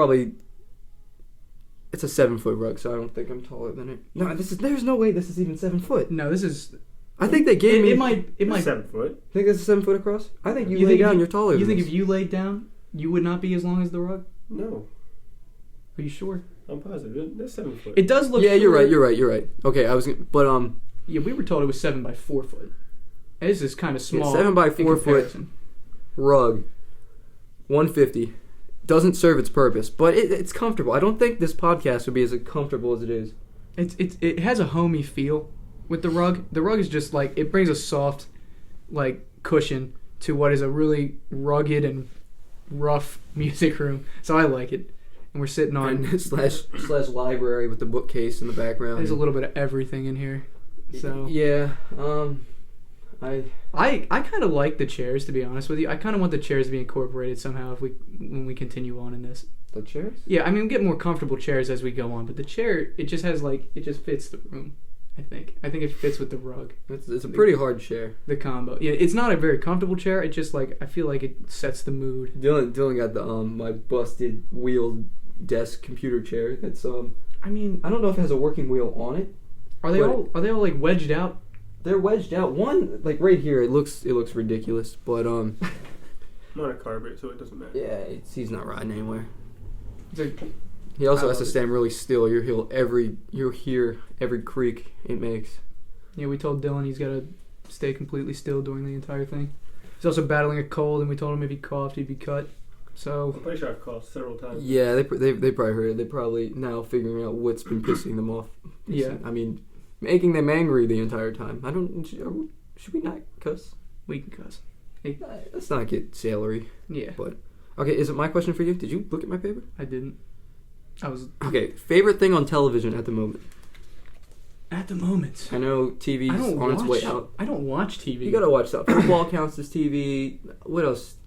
a 7-foot rug, so I don't think I'm taller than it. No, there's no way this is even 7 foot. No, this is. I think they gave me. It might. 7 foot. Think that's 7 foot across? I think you lay down, you're taller. You think this. if you laid down, you would not be as long as the rug? No. Are you sure? I'm positive. That's 7 foot. It does look. Yeah, you're right. Okay, Yeah, we were told it was 7 by 4 foot. This is kind of small. 7 by 4 foot rug, $150. Doesn't serve its purpose, but it's comfortable. I don't think this podcast would be as comfortable as it is. It has a homey feel with the rug. The rug is just like, it brings a soft, like, cushion to what is a really rugged and rough music room. So I like it. And we're sitting on slash library with the bookcase in the background. There's a little bit of everything in here. So yeah, I kind of like the chairs, to be honest with you. I kind of want the chairs to be incorporated somehow when we continue on in this. The chairs? Yeah, I mean, we get more comfortable chairs as we go on, but the chair, it just fits the room. I think it fits with the rug. It's a pretty hard chair. The combo. Yeah, it's not a very comfortable chair. It just I feel like it sets the mood. Dylan got the my busted wheeled desk computer chair. That's I mean, I don't know if it has a working wheel on it. Are they all like wedged out? They're wedged out. One like right here. It looks ridiculous, but I'm on a carpet, so it doesn't matter. Yeah, he's not riding anywhere. He He also has to stand really still. You'll hear every creak it makes. Yeah, we told Dylan he's got to stay completely still during the entire thing. He's also battling a cold, and we told him if he coughed, he'd be cut. So I'm pretty sure I've coughed several times. Yeah, they probably heard it. They're probably now figuring out what's been pissing them off. Yeah. I mean, making them angry the entire time. Should we not cuss? We can cuss. Hey, let's not get sailory. Yeah. But okay, is it my question for you? Did you look at my paper? I didn't. I was okay. Favorite thing on television at the moment? At the moment, I know TV's on its way out. I don't watch TV. You gotta watch stuff. Football counts as TV. What else?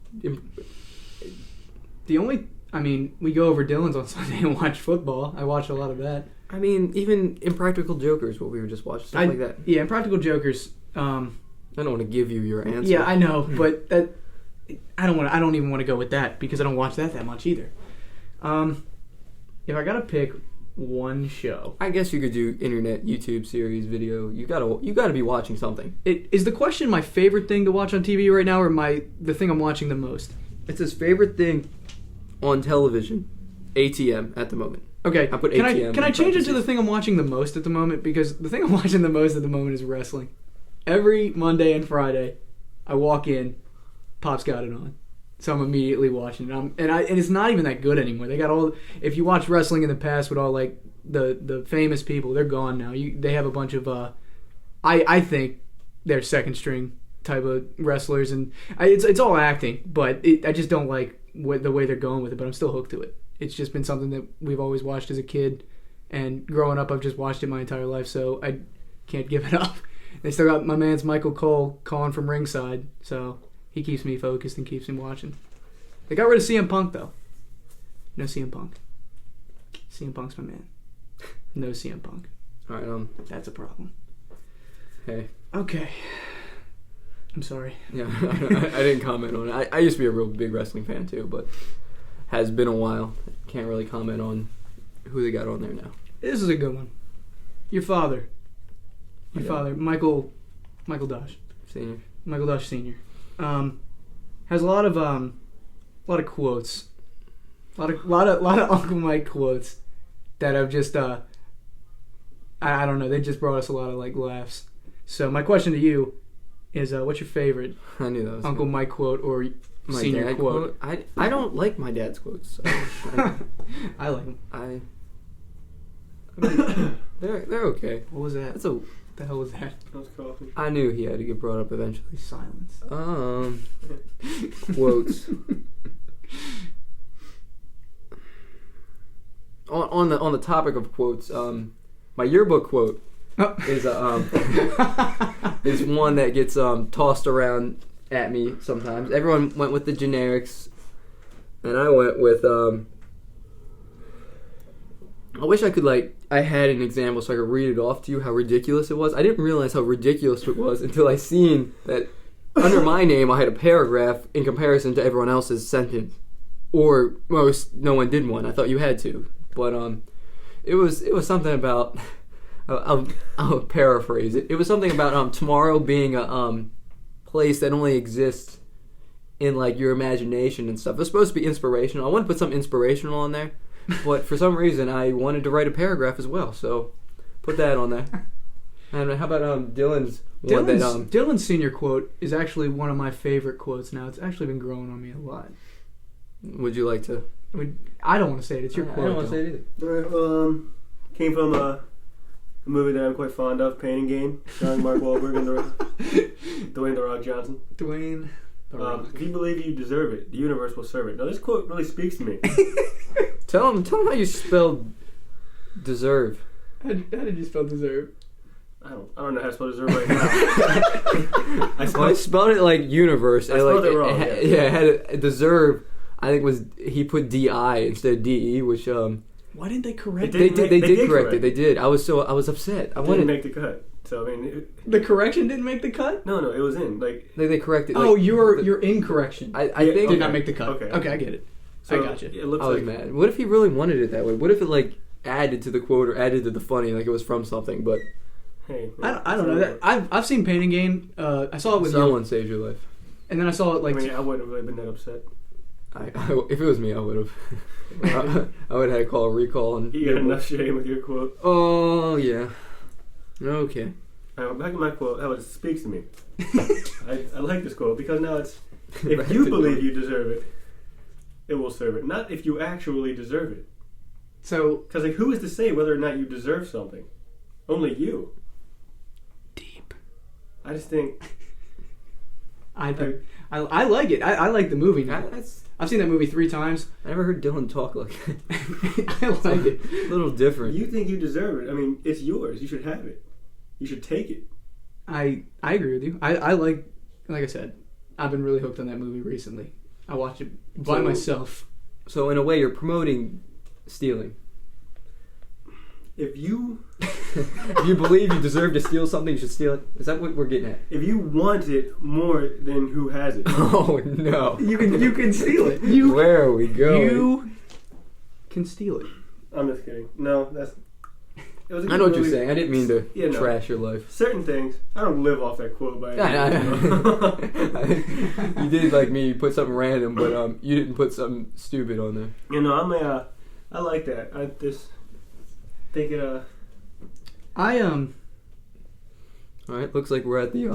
We go over Dylan's on Sunday and watch football. I watch a lot of that. I mean, even Impractical Jokers, what we were just watching, stuff like that. Yeah, Impractical Jokers. I don't want to give you your answer. Yeah, I know, but that I don't even want to go with that because I don't watch that much either. If I gotta pick one show, I guess you could do internet, YouTube series, video. You gotta be watching something. Is the question my favorite thing to watch on TV right now, or the thing I'm watching the most? It's his favorite thing on television. ATM at the moment. Okay, I put ATM. Can I change it to the thing I'm watching the most at the moment? Because the thing I'm watching the most at the moment is wrestling. Every Monday and Friday, I walk in, Pop's got it on, so I'm immediately watching it. And it's not even that good anymore. They got all. If you watch wrestling in the past with all like the famous people, they're gone now. They have a bunch of I think they're second string type of wrestlers, and it's all acting, but I just don't like the way they're going with it. But I'm still hooked to it. It's just been something that we've always watched as a kid, and growing up, I've just watched it my entire life, so I can't give it up. They still got my man's Michael Cole calling from ringside, so he keeps me focused and keeps me watching. They got rid of CM Punk, though. No CM Punk. CM Punk's my man. No CM Punk. All right. That's a problem. Hey. Okay. I'm sorry. Yeah, I didn't comment on it. I used to be a real big wrestling fan too, but has been a while. Can't really comment on who they got on there now. This is a good one. Your father. My dad. Father, Michael Dosh. Senior. Michael Dosh Sr. Has a lot of quotes. A lot of Uncle Mike quotes that have just I don't know, they just brought us a lot of like laughs. So my question to you is what's your favorite I knew that was Uncle good. Mike quote or My senior dad quote? I don't like my dad's quotes. So I like them. I mean, they're okay. What was that? That's What the hell was that? That was coffee. I knew he had to get brought up eventually. Silence. Quotes. on the topic of quotes, my yearbook quote is is one that gets tossed around at me sometimes. Everyone went with the generics, and I went with I wish I could I had an example so I could read it off to you how ridiculous it was. I didn't realize how ridiculous it was until I seen that under my name I had a paragraph in comparison to everyone else's sentence, or no one did one. I thought you had to, but it was something about I'll paraphrase it. It was something about tomorrow being a place that only exists in your imagination and stuff. It was supposed to be inspirational. I wanted to put something inspirational on there, but for some reason I wanted to write a paragraph as well, so put that on there. And how about Dylan's one that Dylan's senior quote is actually one of my favorite quotes now. It's actually been growing on me a lot. would you like to? I don't want to say it. It's your quote. I don't want to say it either. All right, came from a movie that I'm quite fond of, Pain and Gain, starring Mark Wahlberg and Dwayne The Rock Johnson. Dwayne The Rock. If you believe you deserve it, the universe will serve it. Now, this quote really speaks to me. Tell him how you spelled deserve. How did you spell deserve? I don't know how to spell deserve right now. I spelled it like universe. I spelled it wrong. It had a deserve. I think he put D-I instead of D-E, which Why didn't they correct they it? did correct it. They did. I was upset. I didn't make the cut. So I mean, the correction didn't make the cut. No, it was in they corrected. Oh, you're incorrection. I think did not make the cut. Okay, I get it. So I got you. It looks I was mad. What if he really wanted it that way? What if it added to the quote or added to the funny, like it was from something? But hey, I don't know that. I've seen Pain and Gain. I saw it with someone saved your life. And then I saw it I wouldn't have really been that upset. If it was me, I would have. I would have had to call a recall. And You got enough shame with your quote. Oh yeah. Okay. Back to my quote. That speaks to me. I like this quote because now it's if you believe you deserve it, it will serve it. Not if you actually deserve it. So, because who is to say whether or not you deserve something? Only you. Deep. I just think. I like it. I like the movie now. I've seen that movie 3 times. I never heard Dylan talk like that. I like it. A little different. You think you deserve it. I mean, it's yours. You should have it. You should take it. I agree with you. I like I said, I've been really hooked on that movie recently. I watched it by myself. So in a way, you're promoting stealing. If you believe you deserve to steal something, you should steal it. Is that what we're getting at? If you want it more than who has it. Oh no! You can steal it. Where are we going? You can steal it. I'm just kidding. No, that's. It was a I know what movie. you're saying. I didn't mean to trash your life. Certain things, I don't live off that quote by. You did like me. You put something random, but you didn't put something stupid on there. You know, I like that. I just think it. All right. Looks like we're at the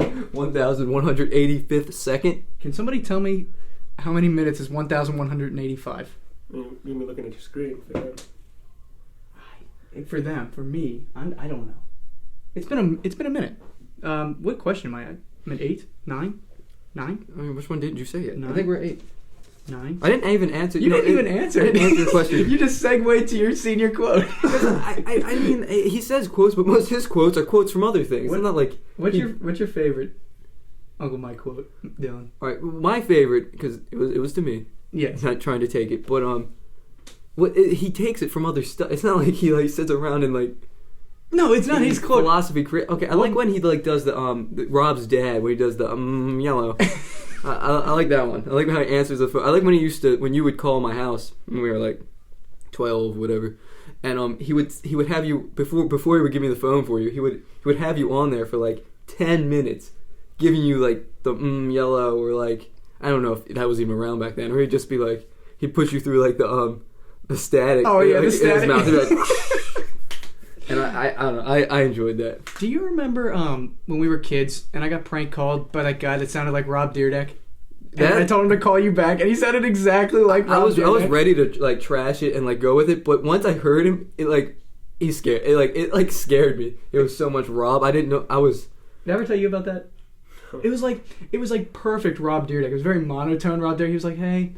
1,185th second. Can somebody tell me how many minutes is 1,185? You've been looking at your screen. For them, for me, I don't know. It's been a minute. What question am I at? I'm at 8, 9, 9. I mean, which one didn't you say yet? 9? I think we're at 8. 9. I didn't even answer. You didn't even answer. I didn't answer your question. You just segued to your senior quote. I mean, he says quotes, but most of his quotes are quotes from other things. It's not like... What's your favorite Uncle Mike quote, Dylan? All right, my favorite, because it was to me. Yeah. He's not trying to take it, but he takes it from other stuff. It's not like he like sits around and like... No, it's not his quote. Philosophy. Okay, I like when he like does the Rob's dad, when he does the yellow. I like that one. I like how he answers the phone. I like when you would call my house when we were like 12, whatever, and he would have you before he would give me the phone for you. He would have you on there for like 10 minutes, giving you like the yellow, or like, I don't know if that was even around back then, or he'd just be like, he'd push you through like the static. Oh yeah, like, the static. In his mouth. He'd be like, and I don't know. I enjoyed that. Do you remember when we were kids and I got prank called by that guy that sounded like Rob Dyrdek? And I told him to call you back, and he sounded exactly like Rob Dyrdek. I was ready to like trash it and like go with it, but once I heard him, he scared. It scared me. It was so much Rob. I didn't know. Did I ever tell you about that? It was like perfect Rob Dyrdek. It was very monotone Rob Dyrdek. He was like, "Hey,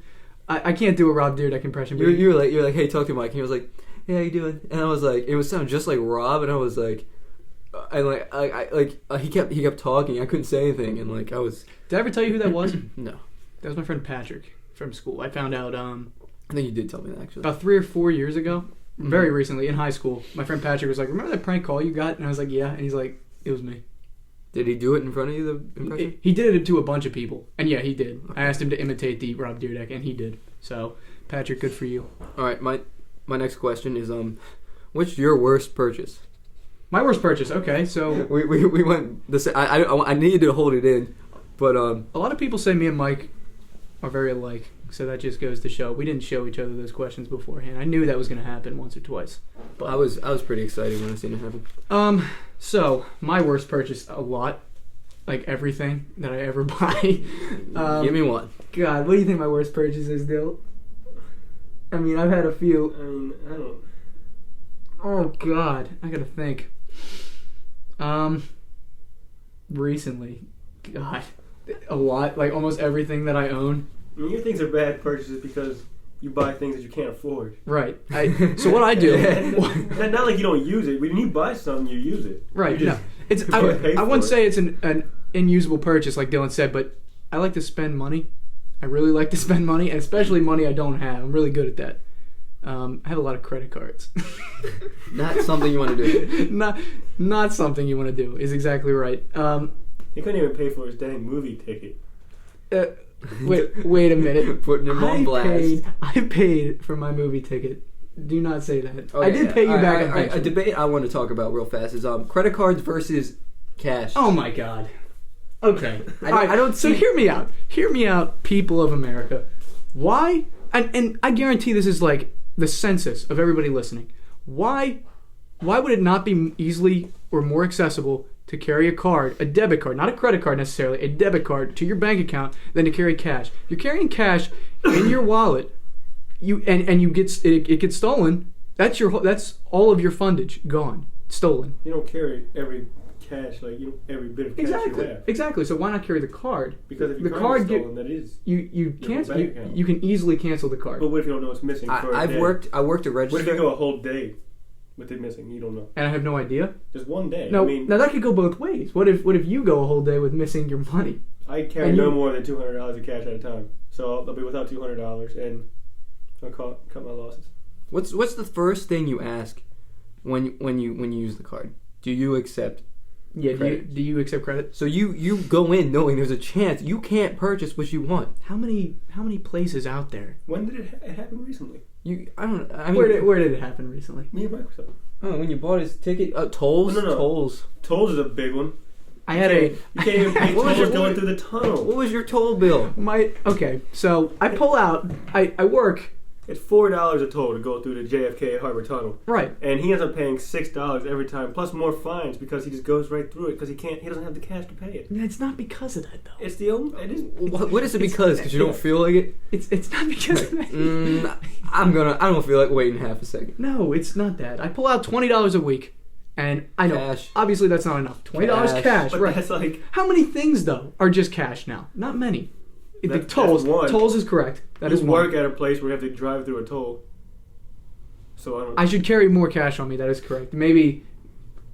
I can't do a Rob Dyrdek impression." But you're like, "Hey, talk to Mike." And he was like, "Hey, how you doing?" And I was like, it was sound just like Rob, and I was like, he kept talking. I couldn't say anything, and like I was. Did I ever tell you who that was? No. That was my friend Patrick from school. I found out. I think you did tell me that actually. About 3 or 4 years ago, very recently in high school. My friend Patrick was like, "Remember that prank call you got?" And I was like, "Yeah." And he's like, "It was me." Did he do it in front of you? The impression? He did it to a bunch of people, and yeah, he did. I asked him to imitate the Rob Dyrdek, and he did. So, Patrick, good for you. All right, my next question is what's your worst purchase? My worst purchase. Okay, so we went the same. I needed to hold it in, but a lot of people say me and Mike are very alike, so that just goes to show we didn't show each other those questions beforehand. I knew that was going to happen once or twice. But I was pretty excited when I seen it happen. So my worst purchase, a lot, like everything that I ever buy. Give me one. God, what do you think my worst purchase is, Dill? I mean, I've had a few. I mean, I don't. Oh God, I gotta think. Recently, God, a lot, like almost everything that I own. I mean, your things are bad purchases because you buy things that you can't afford. Right. So what I do... Not like you don't use it. When you buy something, you use it. Right. No, I wouldn't say it's an unusable purchase, like Dylan said, but I like to spend money. I really like to spend money, and especially money I don't have. I'm really good at that. I have a lot of credit cards. Not something you want to do. Not something you want to do is exactly right. He couldn't even pay for his dang movie ticket. Wait a minute. Putting him on blast. I paid for my movie ticket. Do not say that. Okay, I did pay you back. A debate I want to talk about real fast is credit cards versus cash. Oh my God. Okay. I don't. So hear me out. Hear me out, people of America. Why? And I guarantee this is like the census of everybody listening. Why would it not be easily or more accessible to carry a card, a debit card, not a credit card necessarily, a debit card to your bank account than to carry cash? You're carrying cash in your wallet, it gets stolen. That's all of your fundage gone, stolen. You don't carry every cash, like every bit of cash you have. Exactly. So why not carry the card? Because if your card is stolen, that is you can easily cancel the card. But what if you don't know it's missing? I worked a register. What if you go a whole day with it missing? You don't know. And I have no idea. Just one day. No, now that could go both ways. What if you go a whole day with missing your money? I carry no more than $200 of cash at a time, so I'll be without $200 and I'll cut my losses. What's the first thing you ask when you use the card? Do you accept? Yeah, do you accept credit? So you go in knowing there's a chance you can't purchase what you want. How many places out there? When did it happen recently? I don't know. I mean, where did it happen recently? Me and Microsoft. Oh, when you bought his ticket, tolls. No. Tolls. Tolls is a big one. I had you can't even pay tolls going through the tunnel. What was your toll bill? Okay, so I pull out. I work. It's $4 a toll to go through the JFK Harbor Tunnel. Right. And he ends up paying $6 every time, plus more fines because he just goes right through it because he doesn't have the cash to pay it. Yeah, it's not because of that though. It's the only. It is. What is it because? Because you don't feel like it? It's not because of that. I don't feel like waiting half a second. No, it's not that. I pull out $20 a week, and I know cash. Obviously that's not enough. $20 cash, but right? That's like how many things though are just cash now? Not many. The tolls. Tolls is correct. That is you one. work at a place where you have to drive through a toll. So I should carry more cash on me. That is correct. Maybe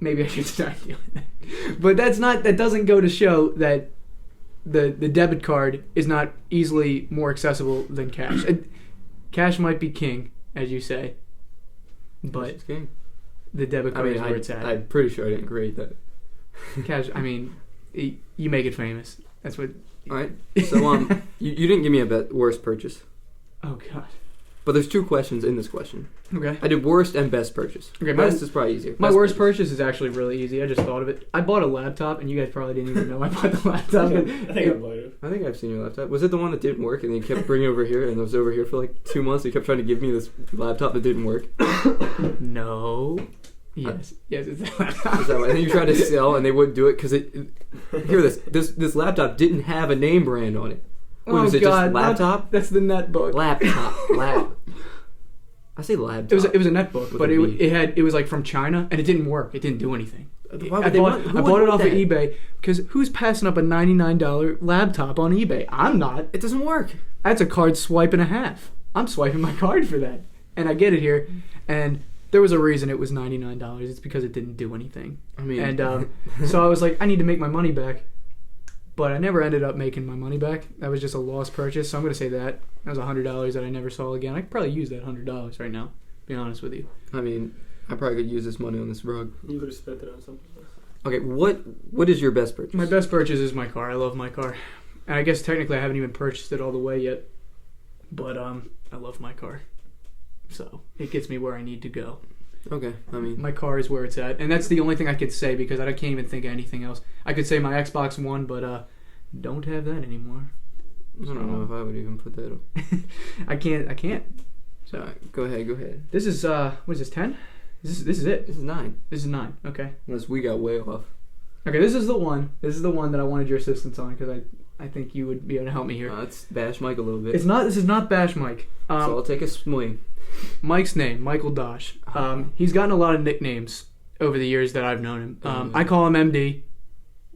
I should start doing that. But that doesn't go to show that the debit card is not easily more accessible than cash. Cash might be king, as you say, but king. The debit card is where it's at. I'm pretty sure I didn't create that. Cash. I mean, you make it famous. That's what. All right. So you didn't give me a worst purchase. Oh God. But there's 2 questions in this question. Okay. I did worst and best purchase. Okay. Best is probably easier. My worst purchase is actually really easy. I just thought of it. I bought a laptop, and you guys probably didn't even know I bought the laptop. I think I've seen your laptop. Was it the one that didn't work, and you kept bringing it over here, and it was over here for like 2 months? You kept trying to give me this laptop that didn't work. No. Yes, it's that laptop. Is that right? And then you tried to sell, and they wouldn't do it because hear this. This laptop didn't have a name brand on it. Was it God, just laptop? That's the netbook. Laptop. I say laptop. It was a netbook, but it was like from China, and it didn't work. It didn't do anything. I bought it off of eBay because who's passing up a $99 laptop on eBay? I'm not. It doesn't work. That's a card swipe and a half. I'm swiping my card for that, and I get it here, and there was a reason it was $99. It's because it didn't do anything. I mean, and so I was like, I need to make my money back. But I never ended up making my money back. That was just a lost purchase, so I'm going to say that. That was $100 that I never saw again. I could probably use that $100 right now, to be honest with you. I mean, I probably could use this money on this rug. You could have spent it on something else. Okay, what is your best purchase? My best purchase is my car. I love my car. And I guess technically I haven't even purchased it all the way yet. But I love my car. So it gets me where I need to go. Okay, I mean, my car is where it's at, and that's the only thing I could say because I can't even think of anything else. I could say my Xbox One, but don't have that anymore. I don't know if I would even put that up. I can't. So go ahead. This is what is this, 10? This is it. This is 9. This is 9. Okay. Unless we got way off. Okay, this is the one. This is the one that I wanted your assistance on because I think you would be able to help me here. Let's bash Mike a little bit. It's not. This is not bash Mike. So I'll take a swing. Mike's name, Michael Dosh. He's gotten a lot of nicknames over the years that I've known him. I call him MD,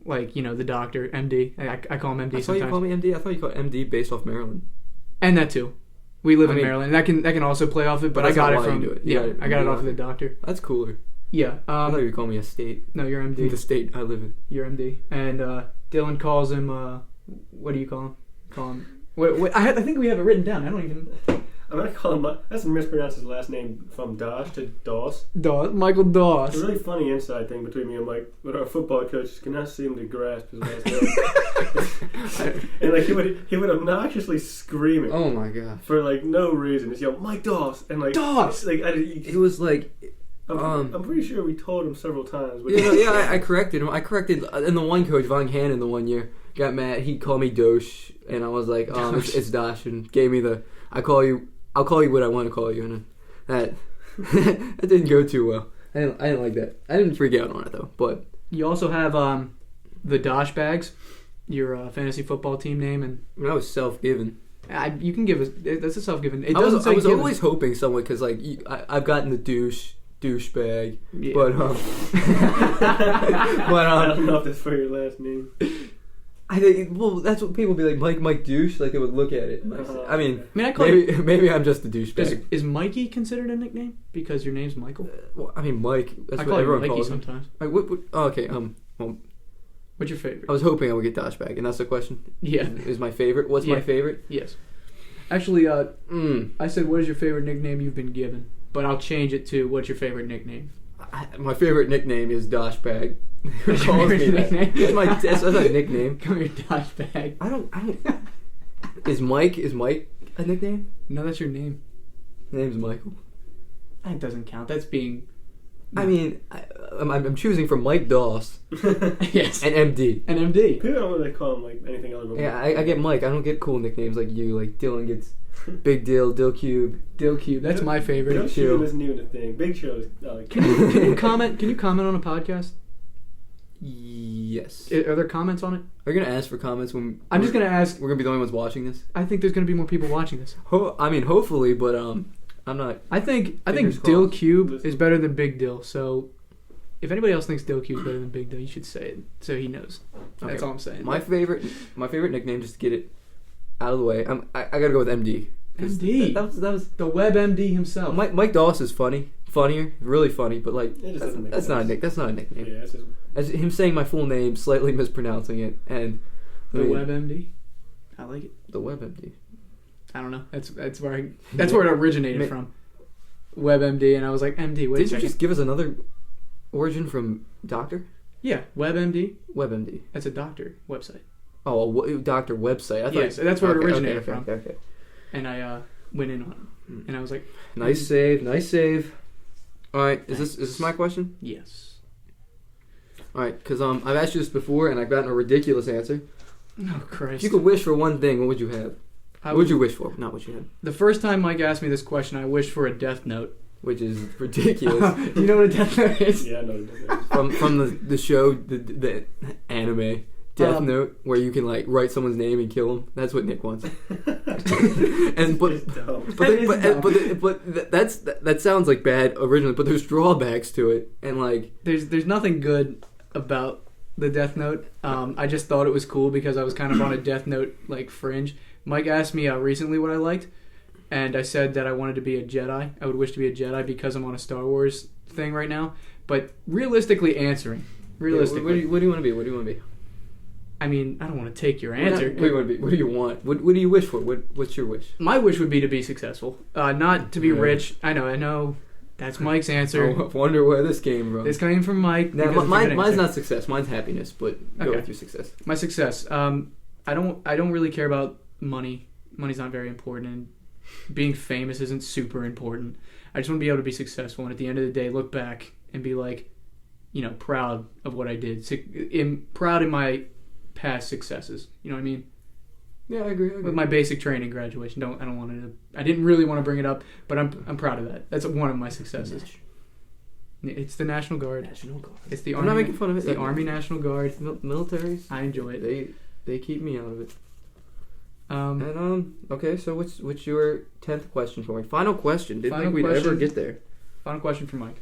like, you know, the doctor, MD. I call him MD sometimes. I thought you called me MD. I thought you called MD based off Maryland. And that too. We live in Maryland. That can also play off it, but I got it from I got it off of the doctor. That's cooler. Yeah. I thought you were calling me a state. No, you're MD. The state I live in. You're MD. And Dylan calls him. What do you call him? What? I think we have it written down. I don't even. I'm gonna call him. That's mispronounced his last name from Dosh to Doss. Michael Doss. It's a really funny inside thing between me and Mike, but our football coach cannot seem to grasp his last name. And like he would obnoxiously scream it. Oh my gosh. For like no reason. Just yell, Mike Doss, and like Doss. Like it was like. I'm pretty sure we told him several times. But I corrected him. I corrected, and the one coach, Von Cannon, the one year got mad. He called me Dosh, and I was like, it's Dosh, and gave me the I'll call you what I want to call you, and that didn't go too well. I didn't like that. I didn't freak out on it though. But you also have the Dosh bags, your fantasy football team name, and that was self-given. You can give us. That's a self-given. I was always hoping someone, because like I've gotten the douchebag, yeah. but I don't know if that's for your last name. I think that's what people be like, Mike douche, like they would look at it. I mean, I call maybe I'm just a douchebag. Is Mikey considered a nickname because your name's Michael? Well, I mean Mike. That's I what call everyone Mikey calls sometimes. Like, okay. Well, what's your favorite? I was hoping I would get Doshbag, and that's the question. Yeah, is my favorite? What's my favorite? Yes. Actually, I said, what is your favorite nickname you've been given? But I'll change it to, what's your favorite nickname? My favorite nickname is Doshbag. What's your favorite nickname? That's my nickname. Come here, Doshbag. I don't. Is Mike a nickname? No, that's your name. My name's Michael. That doesn't count. That's being. I mean, I'm choosing from Mike Doss. Yes. And MD. And MD. People don't really call him like anything other than Yeah, I get Mike. I don't get cool nicknames like you. Like Dylan gets Big Dill, Dill Cube. Dill Cube. That's my favorite. Dill Cube isn't even a thing. Big Show is. Can you comment? Can you comment on a podcast? Yes. Are there comments on it? Are you gonna ask for comments when? I'm just gonna ask. We're gonna be the only ones watching this. I think there's gonna be more people watching this. I mean, hopefully, but I'm not. I think Dill Cube is better than Big Dill. So, if anybody else thinks Dill Cube is better than Big Dill, you should say it so he knows. That's all I'm saying. My favorite nickname, just to get it out of the way, I gotta go with MD. MD. That was the WebMD himself. Mike Doss is funnier, really funny, but like that's not a nickname. Yeah, it's just... As him saying my full name, slightly mispronouncing it, and the WebMD. I like it. The WebMD. I don't know. That's where it originated from. WebMD, and I was like, MD. Wait, did you just give us another origin from doctor? Yeah, WebMD. WebMD. That's a doctor website. Oh, a doctor website. I thought yes, that's where it originated from. Okay. And I went in on it, and I was like, nice save. All right, is this my question? Yes. All right, because I've asked you this before, and I've gotten a ridiculous answer. Oh Christ! If you could wish for one thing, what would you have? What would you wish for? Not what you had. The first time Mike asked me this question, I wished for a death note. Which is ridiculous. You know what a death note is? Yeah, I know what a death note is. From the show, the anime Death Note, where you can like write someone's name and kill them. That's what Nick wants. And but that sounds like bad originally, but there's drawbacks to it, and like there's nothing good about the Death Note. I just thought it was cool because I was kind of on a Death Note like fringe. Mike asked me recently what I liked, and I said that I wanted to be a Jedi. I would wish to be a Jedi because I'm on a Star Wars thing right now. But realistically answering. What do you want to be? What do you want to be? I mean, I don't want to take your answer. What do you want to be? What do you want? What do you wish for? What's your wish? My wish would be to be successful. Not to be rich. I know. That's Mike's answer. I wonder where this came from. This came from Mike. Now, mine's not success. Mine's happiness, but go with your success. My success. I don't really care about money. Money's not very important, and being famous isn't super important. I just want to be able to be successful, and at the end of the day, look back and be like, proud of what I did. Proud in my past successes. You know what I mean? Yeah, I agree. With my basic training graduation. I didn't really want to bring it up, but I'm proud of that. That's one of my successes. It's the National Guard. It's the Army. I'm not making fun of it. It's the Army National Guard. Militaries. I enjoy it. They keep me out of it. Okay, so what's your 10th question for me? Final question. Didn't think we'd ever get there. Final question for Mike.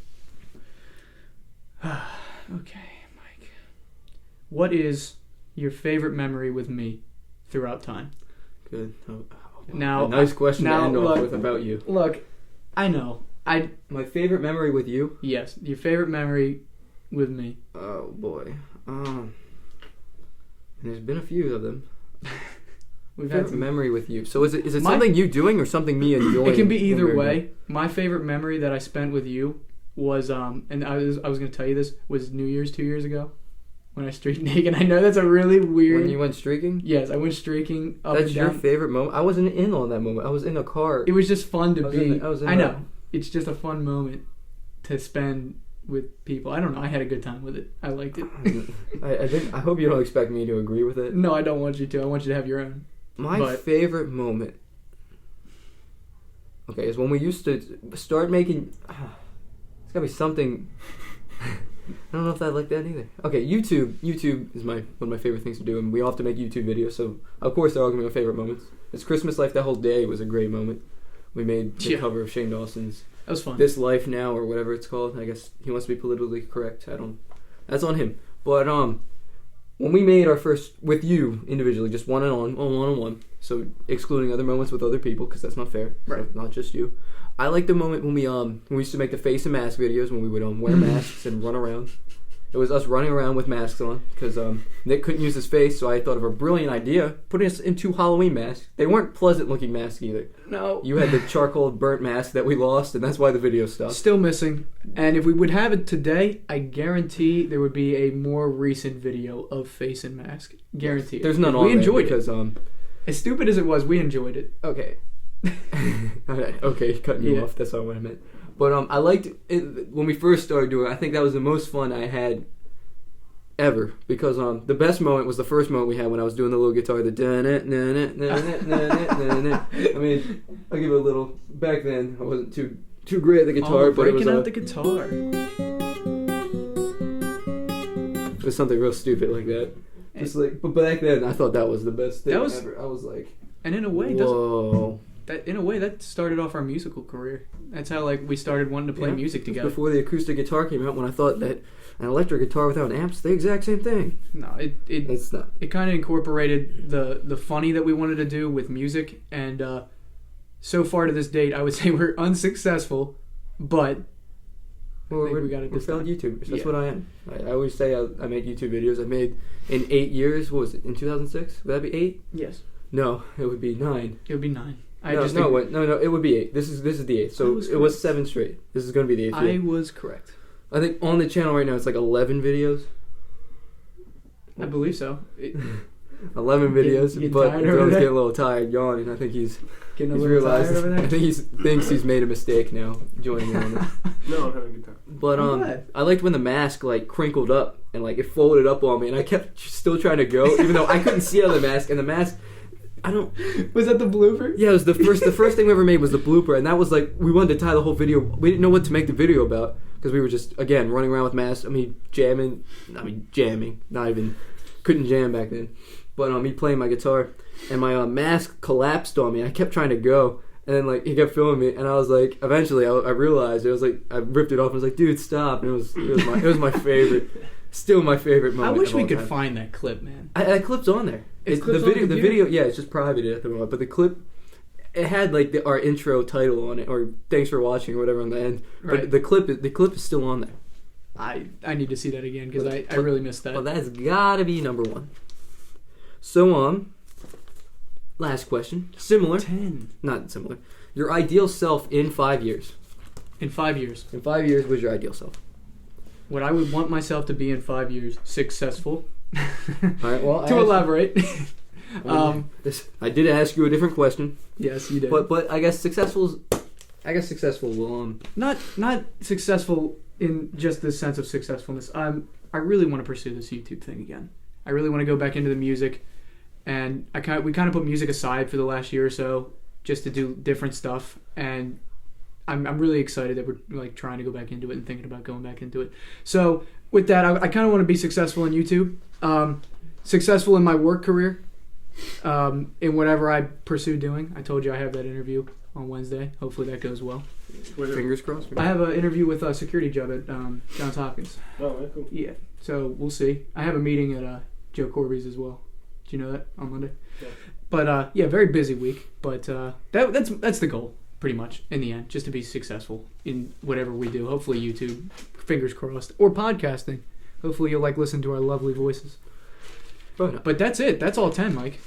Okay, Mike. What is your favorite memory with me throughout time? Good. Now, a nice question to end off with about you. Look, I know. My favorite memory with you? Yes, your favorite memory with me. Oh boy. There's been a few of them. We've had some memory with you. So is it something you doing or something me enjoying? It can be either way. My favorite memory that I spent with you was and I was going to tell you this, was New Year's 2 years ago when I streaked naked. I know that's a really weird. When you went streaking? Yes, I went streaking up That's and down. your favorite moment? I wasn't in on that moment. I was in a car. It was just fun to be. I know. It's just a fun moment to spend with people. I don't know. I had a good time with it. I liked it. I hope you don't expect me to agree with it. No, I don't want you to. I want you to have your own. My favorite moment, is when we used to start making. It's gotta be something. I don't know if I like that either. Okay, YouTube is one of my favorite things to do, and we all have to make YouTube videos. So of course they're all gonna be my favorite moments. It's Christmas Life. That whole day was a great moment. We made the cover of Shane Dawson's. That was fun. This Life Now or whatever it's called. I guess he wants to be politically correct. That's on him. But when we made our first with you individually, just one-on-one, so excluding other moments with other people because that's not fair. Right. So not just you. I like the moment when we used to make the face and mask videos when we would wear masks and run around. It was us running around with masks on because Nick couldn't use his face, so I thought of a brilliant idea, putting us in 2 Halloween masks. They weren't pleasant-looking masks either. No. You had the charcoal burnt mask that we lost, and that's why the video stopped. Still missing. And if we would have it today, I guarantee there would be a more recent video of face and mask. Guarantee it. There's none on there. We enjoyed because, it. As stupid as it was, we enjoyed it. Okay. Okay, cutting you off. That's not what I meant. But I liked it when we first started doing it. I think that was the most fun I had ever because the best moment was the first moment we had when I was doing the little guitar, the I mean, I'll give it a little. Back then, I wasn't too great at the guitar, but it was breaking out the guitar. It was something real stupid like that. Just but back then, I thought that was the best thing ever. I was like, and in a way, whoa. that in a way that started off our musical career. That's how like we started wanting to play music together. Before the acoustic guitar came out, when I thought that an electric guitar without an amp's the exact same thing. No, it's not. It kind of incorporated the funny that we wanted to do with music, and so far to this date, I would say we're unsuccessful, but we got it. We're failed YouTubers. That's what I am. I always say I make YouTube videos. I made in 8 years. What was it, in 2006? Would that be 8? Yes. No, it would be 9. It would be 9. No, it would be 8. This is the 8th. So it was 7 straight. This is going to be the 8th. I was correct. I think on the channel right now it's like 11 videos. I believe so. 11 videos, but Dylan's getting a little tired, yawning. I think he's realized. Tired over there? I think he thinks he's made a mistake now joining in on this. No, I'm having a good time. But I liked when the mask like crinkled up and like it folded up on me, and I kept still trying to go, even though I couldn't see out of the mask. And the mask, I don't. Was that the blooper? Yeah, it was the first thing we ever made was the blooper, and that was like we wanted to tie the whole video. We didn't know what to make the video about because we were just again running around with masks. Jamming, not even couldn't jam back then. But me playing my guitar, and my mask collapsed on me. I kept trying to go, and then like he kept filming me, and I was like, eventually I realized it was like I ripped it off. And I was like, dude, stop! And it was my favorite, still my favorite moment. I wish we could find that clip, man. That clip's on there. The video, yeah, it's just private at the moment. But the clip, it had like our intro title on it, or thanks for watching, or whatever on the end. Right. But the clip is still on there. I need to see that again because I really missed that. Well, that's gotta be number 1. So, last question. Similar. 10. Not similar. Your ideal self in 5 years. In 5 years. In 5 years, what's your ideal self? What I would want myself to be in 5 years, successful. All right, well, to elaborate. I did ask you a different question. Yes, you did. But I guess successful will not successful in just the sense of successfulness. I really want to pursue this YouTube thing again. I really want to go back into the music, and we kind of put music aside for the last year or so just to do different stuff, and I'm really excited that we're like trying to go back into it and thinking about going back into it. So with that, I kind of want to be successful in YouTube, successful in my work career, in whatever I pursue doing. I told you I have that interview on Wednesday. Hopefully that goes well. Fingers crossed. I have an interview with a security job at Johns Hopkins. Oh, cool. Yeah, so we'll see. I have a meeting at Joe Corby's as well. Do you know that on Monday? Yeah. But yeah, very busy week. But that's the goal, pretty much, in the end, just to be successful in whatever we do. Hopefully YouTube, fingers crossed, or podcasting. Hopefully you'll listen to our lovely voices. But that's it. That's all 10, Mike.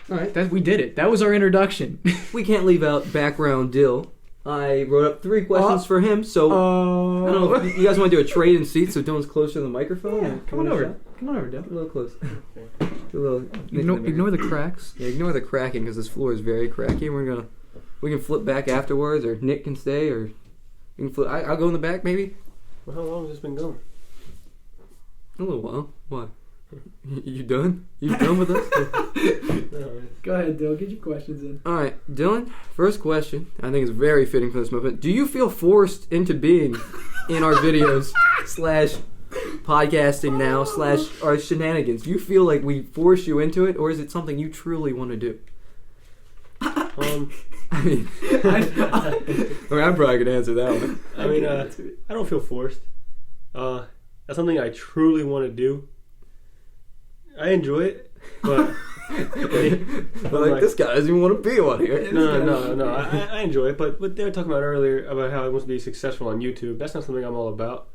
All right. We did it. That was our introduction. We can't leave out background Dill. I wrote up 3 questions for him, so I don't know if you guys want to do a trade in seats so Dylan's closer to the microphone? Yeah, come on over. Come on over, Dill. A little close. Ignore the cracks. Yeah, ignore the cracking because this floor is very cracky. We can flip back afterwards, or Nick can stay, or we can flip. I'll go in the back maybe. Well, how long has this been going? A little while. What? You done? You done with us? Go ahead, Dylan. Get your questions in. All right, Dylan. First question. I think is very fitting for this moment. Do you feel forced into being in our videos / podcasting now / our shenanigans? Do you feel like we force you into it, or is it something you truly want to do? I'm probably gonna answer that one. I don't feel forced. That's something I truly want to do. I enjoy it, but this guy doesn't even want to be on here. No. I enjoy it, but what they were talking about earlier about how I want to be successful on YouTube, that's not something I'm all about.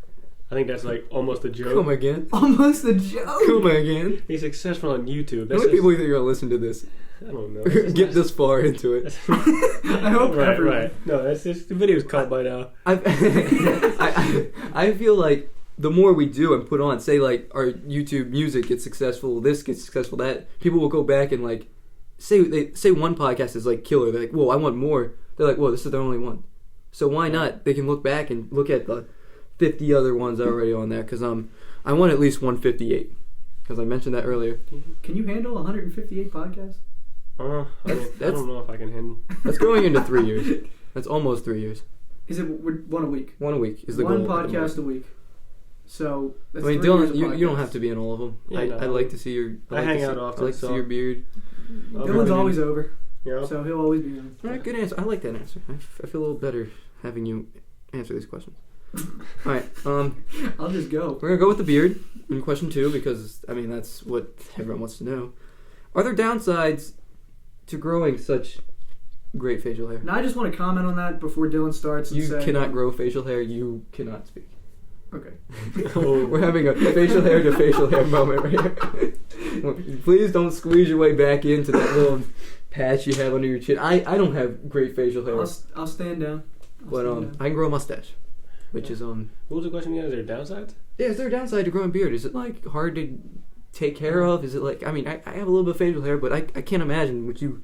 I think that's almost a joke. Come again? Almost a joke. Come again? Be successful on YouTube. How many people do you think are gonna listen to this? I don't know. Get this far into it. I hope right. No, that's just the video's cut by now. I feel like the more we do and put on, say like our YouTube music gets successful, this gets successful, that people will go back and say one podcast is killer. They're like, whoa, I want more. They're like, whoa, this is their only one. So why not? They can look back and look at the 50 other ones already on there because I want at least 158 because I mentioned that earlier. Can you handle 158 podcasts? I don't know if I can handle. That's going into 3 years. That's almost 3 years. Is it one a week? One a week is the goal. One podcast a week. So that's Dylan, you don't have to be in all of them. Yeah, I like to see your. I hang out often. I like to see your beard. Dylan's always over. Yeah. So he'll always be young. All right, good answer. I like that answer. I feel a little better having you answer these questions. All right, I'll just go. we're gonna go with the beard in question 2 because I mean that's what everyone wants to know. Are there downsides to growing such great facial hair? Now I just want to comment on that before Dylan starts. And You say, cannot grow facial hair. You cannot speak. Okay. We're having a facial hair to facial hair moment right here. Please don't squeeze your way back into that little patch you have under your chin. I don't have great facial hair, I'll stand down. but I can grow a mustache, which is What was the question again? Is there downsides? Yeah, is there a downside to growing a beard? Is it like hard to take care of? Is it like I mean I have a little bit of facial hair, but I can't imagine what you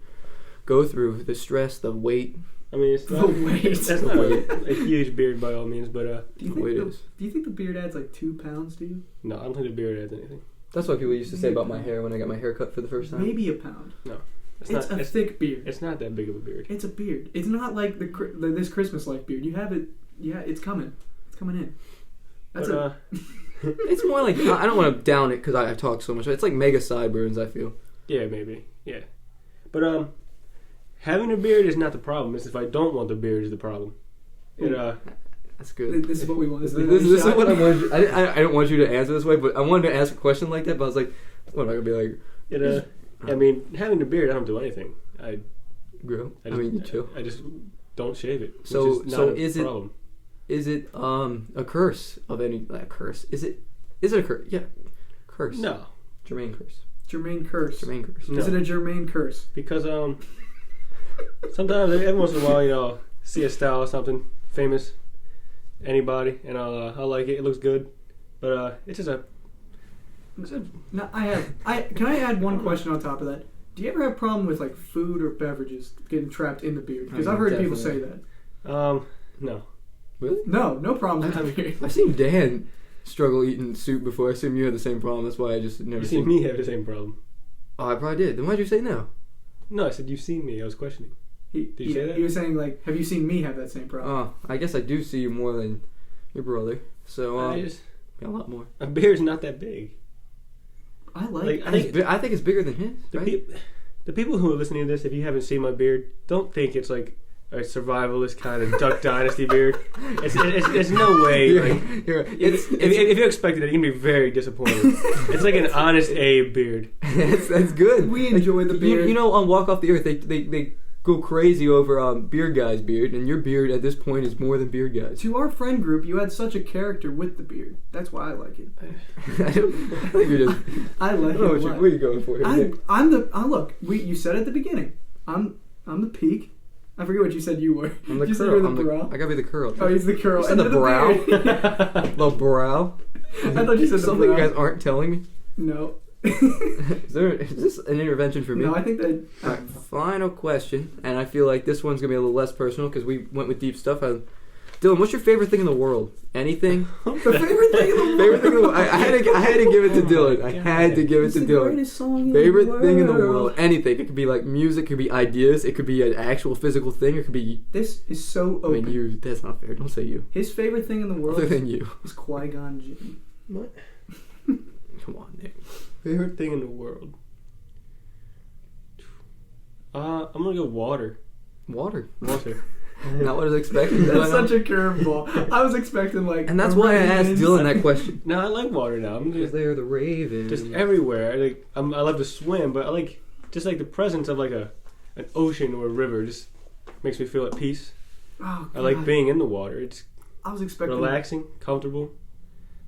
go through, the stress, the weight. I mean, it's not, that's The not weight. a huge beard by all means, but Do you The weight think is. do you think the beard adds like 2 pounds to you? no, I don't think the beard adds anything. That's what people used to say about my hair when I got my hair cut for the first time. Maybe a pound. It's It's not. a thick beard. It's not that big of a beard. It's a beard. It's not like this Christmas-like beard. You have it. Yeah, it's coming. It's coming in. That's But, It's more like I don't want to down it because I talk so much. It's like mega sideburns. I feel. yeah, maybe. Yeah, but having a beard is not the problem. It's if I don't want the beard is the problem. It That's good. This is what we want. This is what I wanted. I don't want you to answer this way, but I wanted to ask a question like that. But I was like, what am I gonna be like? I mean, having a beard, I don't do anything. I Grow. I just, mean, you chill. I just don't shave it. Which So- is not so a is it- problem. Is it a curse of any curse? Is it a curse? Yeah, curse. No, Jermaine curse. Jermaine curse. Jermaine curse. No. Is it a Jermaine curse? because sometimes every once in a while, see a style or something famous, anybody, and I like it. It looks good, but it's just a. No, can I add one question on top of that? Do you ever have a problem with like food or beverages getting trapped in the beard? Because I I've mean, heard people say definitely. that. No. Really? No problems with the beard. I've seen Dan struggle eating soup before. I assume you had the same problem. That's why I just never You see me have the same problem. Oh, I probably did. Then why'd you say no? No, I said you've seen me. I was questioning. Did you say that? He was saying like, have you seen me have that same problem? Oh, I guess I do see you more than your brother. So I yeah, a lot more. a beard's not that big. I like. Like, it. I think it's bigger than his. The, Right? the people who are listening to this, if you haven't seen my beard, don't think it's like a survivalist kind of Duck Dynasty beard. It's no way. Like, if you expected it, you're gonna be very disappointed. It's like an honest Abe beard. that's good. We enjoy the beard. You know, on Walk Off the Earth, they go crazy over Beard Guy's beard, and your beard at this point is more than Beard Guy's. To our friend group, you had such a character with the beard. That's why I like it. I think you're just. I like I don't know it. what you're going for here. Nick. I'm the. Look, you said at the beginning. I'm the peak. I forget what you said you were. I'm the you said curl. you were I'm the brow. I gotta be the curl. Oh, he's the curl. You said And the then brow. beard. The brow. I thought you said the Something brow. you guys aren't telling me. No. Is this an intervention for me? No, I think that. Alright, final question, and I feel like this one's gonna be a little less personal because we went with deep stuff. Dylan, what's your favorite thing in the world? Anything? The favorite thing in the world. Favorite thing in the world? I had to give it to Dylan. I had to give it It's to the Dylan. greatest song Favorite in the thing in the world. world? Anything. It could be like music. It could be ideas. It could be an actual physical thing. It could be. This is so I open. mean, you. That's not fair. Don't say you. His favorite thing in the world Other than you. is Qui-Gon Jinn. What? Come on, Nick. Favorite thing in the world? I'm gonna go water. Water. Water. Not what I was expecting. That's such a curveball. I was expecting like. And that's a why I asked raven. Dylan that question. No, I like water now. I'm Because just, they're the Raven. just everywhere. I love to swim, but I like just like the presence of like an ocean or a river just makes me feel at peace. Oh, I like God. being in the water. It's I was expecting. relaxing, comfortable,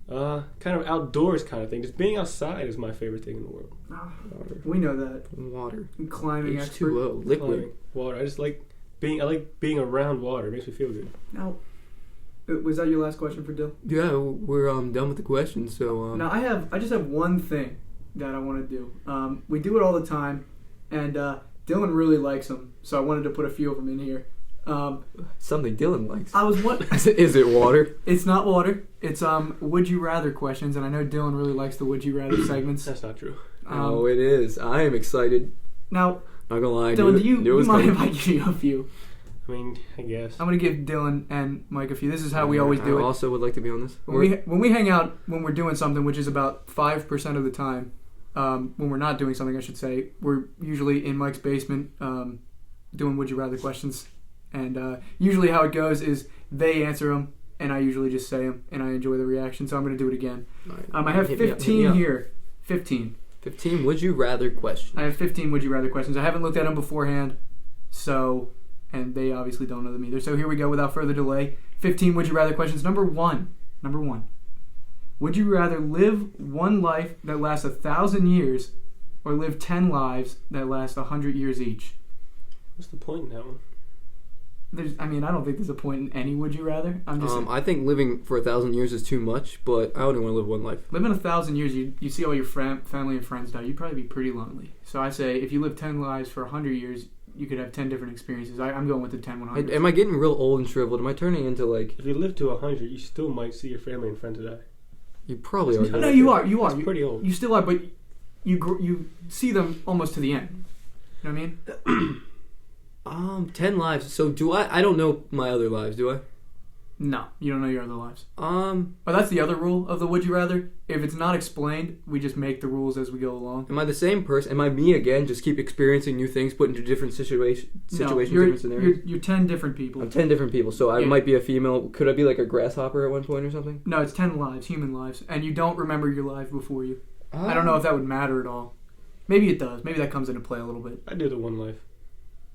kind of outdoors kind of thing. Just being outside is my favorite thing in the world. Oh, Water. we know that. Water. Climbing expert. H2O. Liquid. Climbing, water. I just like being. I like being around water. It makes me feel good. Now, was that your last question for Dill? Yeah, we're done with the questions. So Now I just have one thing that I want to do. We do it all the time, and Dylan really likes them, so I wanted to put a few of them in here. something Dylan likes. I was one. Is it water? It's not water. It's would you rather questions, and I know Dylan really likes the would you rather segments. That's not true. Oh, it is. I am excited. Now, Not gonna lie. Dylan, do you knew it was mind coming. if I give you a few? I mean, I guess. I'm gonna give Dylan and Mike a few. This is how we always do I it. also would like to be on this. When we hang out, when we're doing something, which is about 5% of the time, when we're not doing something, I should say, we're usually in Mike's basement, doing Would You Rather questions. And usually how it goes is they answer them, and I usually just say them, and I enjoy the reaction, so I'm going to do it again. Right. I have 15 here. 15. 15 Would You Rather questions. I have 15 Would You Rather questions. I haven't looked at them beforehand, so, and they obviously don't know them either. So here we go without further delay. 15 Would You Rather questions. Number one. Would you rather live one life that lasts 1,000 years or live 10 lives that last 100 years each? What's the point in that one? I don't think there's a point in any Would You Rather. I'm just I think living for 1,000 years is too much, but I only want to live one life. living 1,000 years, you see all your family and friends die. You'd probably be pretty lonely. So I say if you live 10 lives for 100 years, you could have 10 different experiences. I'm going with the 10 100. Am I getting real old and shriveled? Am I turning into like... If you live to 100, you still might see your family and friends die. You probably are. No, you are. It's pretty old. You still are, but you see them almost to the end. You know what I mean? 10 lives. So do I don't know my other lives, do I? No, you don't know your other lives. Oh, that's the other rule of the Would You Rather. If it's not explained, we just make the rules as we go along. am I the same person? Am I me again? Just keep experiencing new things, put into different situations, different scenarios? You're 10 different people. I'm 10 different people, so I might be a female. Could I be like a grasshopper at one point or something? No, it's 10 lives, human lives, and you don't remember your life before you. I don't know if that would matter at all. Maybe it does. Maybe that comes into play a little bit. I do the one life.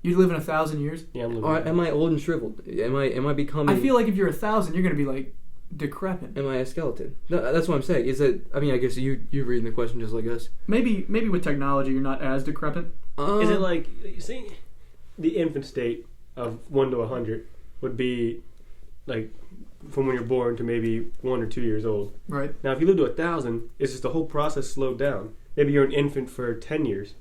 You live in 1,000 years? Yeah, I'm living. Or am I old and shriveled? Am I becoming? I feel like if you're 1,000, you're going to be like decrepit. Am I a skeleton? No, that's what I'm saying. Is that? I mean, I guess you're reading the question just like us. Maybe with technology, you're not as decrepit. Is it like, you see, the infant state of 1 to 100 would be like from when you're born to maybe 1 or 2 years old. Right. Now, if you live to 1,000, it's just the whole process slowed down. Maybe you're an infant for 10 years.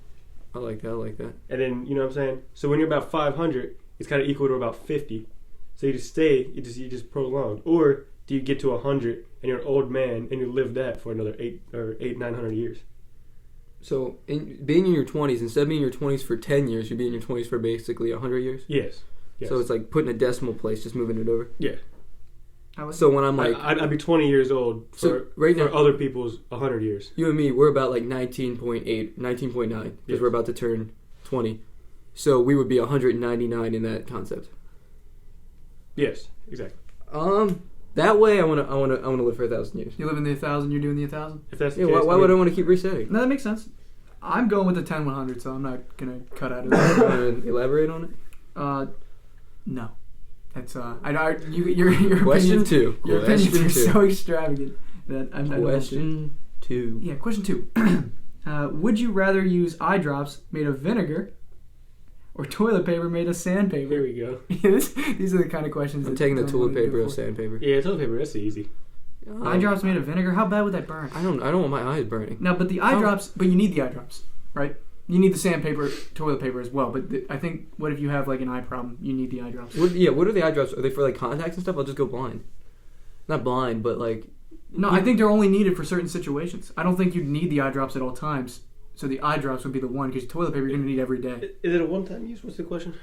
I like that. And then, you know what I'm saying? So when you're about 500, it's kind of equal to about 50. So you just stay, you just prolong. Or do you get to 100 and you're an old man and you live that for another 900 years? So being in your 20s, instead of being in your 20s for 10 years, you'd be in your 20s for basically 100 years? Yes. So it's like putting a decimal place, just moving it over? Yeah. So when I'm like... I'd be 20 years old for other people's 100 years. You and me, we're about like 19.8, 19.9, because we're about to turn 20. So we would be 199 in that concept. Yes, exactly. That way I want to live for 1,000 years. You live in the 1,000, you're doing the 1,000? If that's the case, why would I want to keep resetting? No, that makes sense. I'm going with the 10 100, so I'm not going to cut out of that. Want to elaborate on it? No. That's your question opinions, 2. Your opinions are so extravagant that I'm not. Question 2. Yeah, question 2. Would you rather use eye drops made of vinegar or toilet paper made of sandpaper? Here we go. These are the kind of questions. I'm taking the toilet paper or sandpaper. Yeah, toilet paper. That's easy. Eye drops made of vinegar. How bad would that burn? I don't want my eyes burning. No, but the eye drops. But you need the eye drops, right? You need the sandpaper, toilet paper as well. But I think, what if you have like an eye problem? You need the eye drops. What are the eye drops? Are they for like contacts and stuff? I'll just go blind. Not blind, but like... No, I think they're only needed for certain situations. I don't think you'd need the eye drops at all times. So the eye drops would be the one, because toilet paper you're going to need every day. Is it a one-time use? What's the question?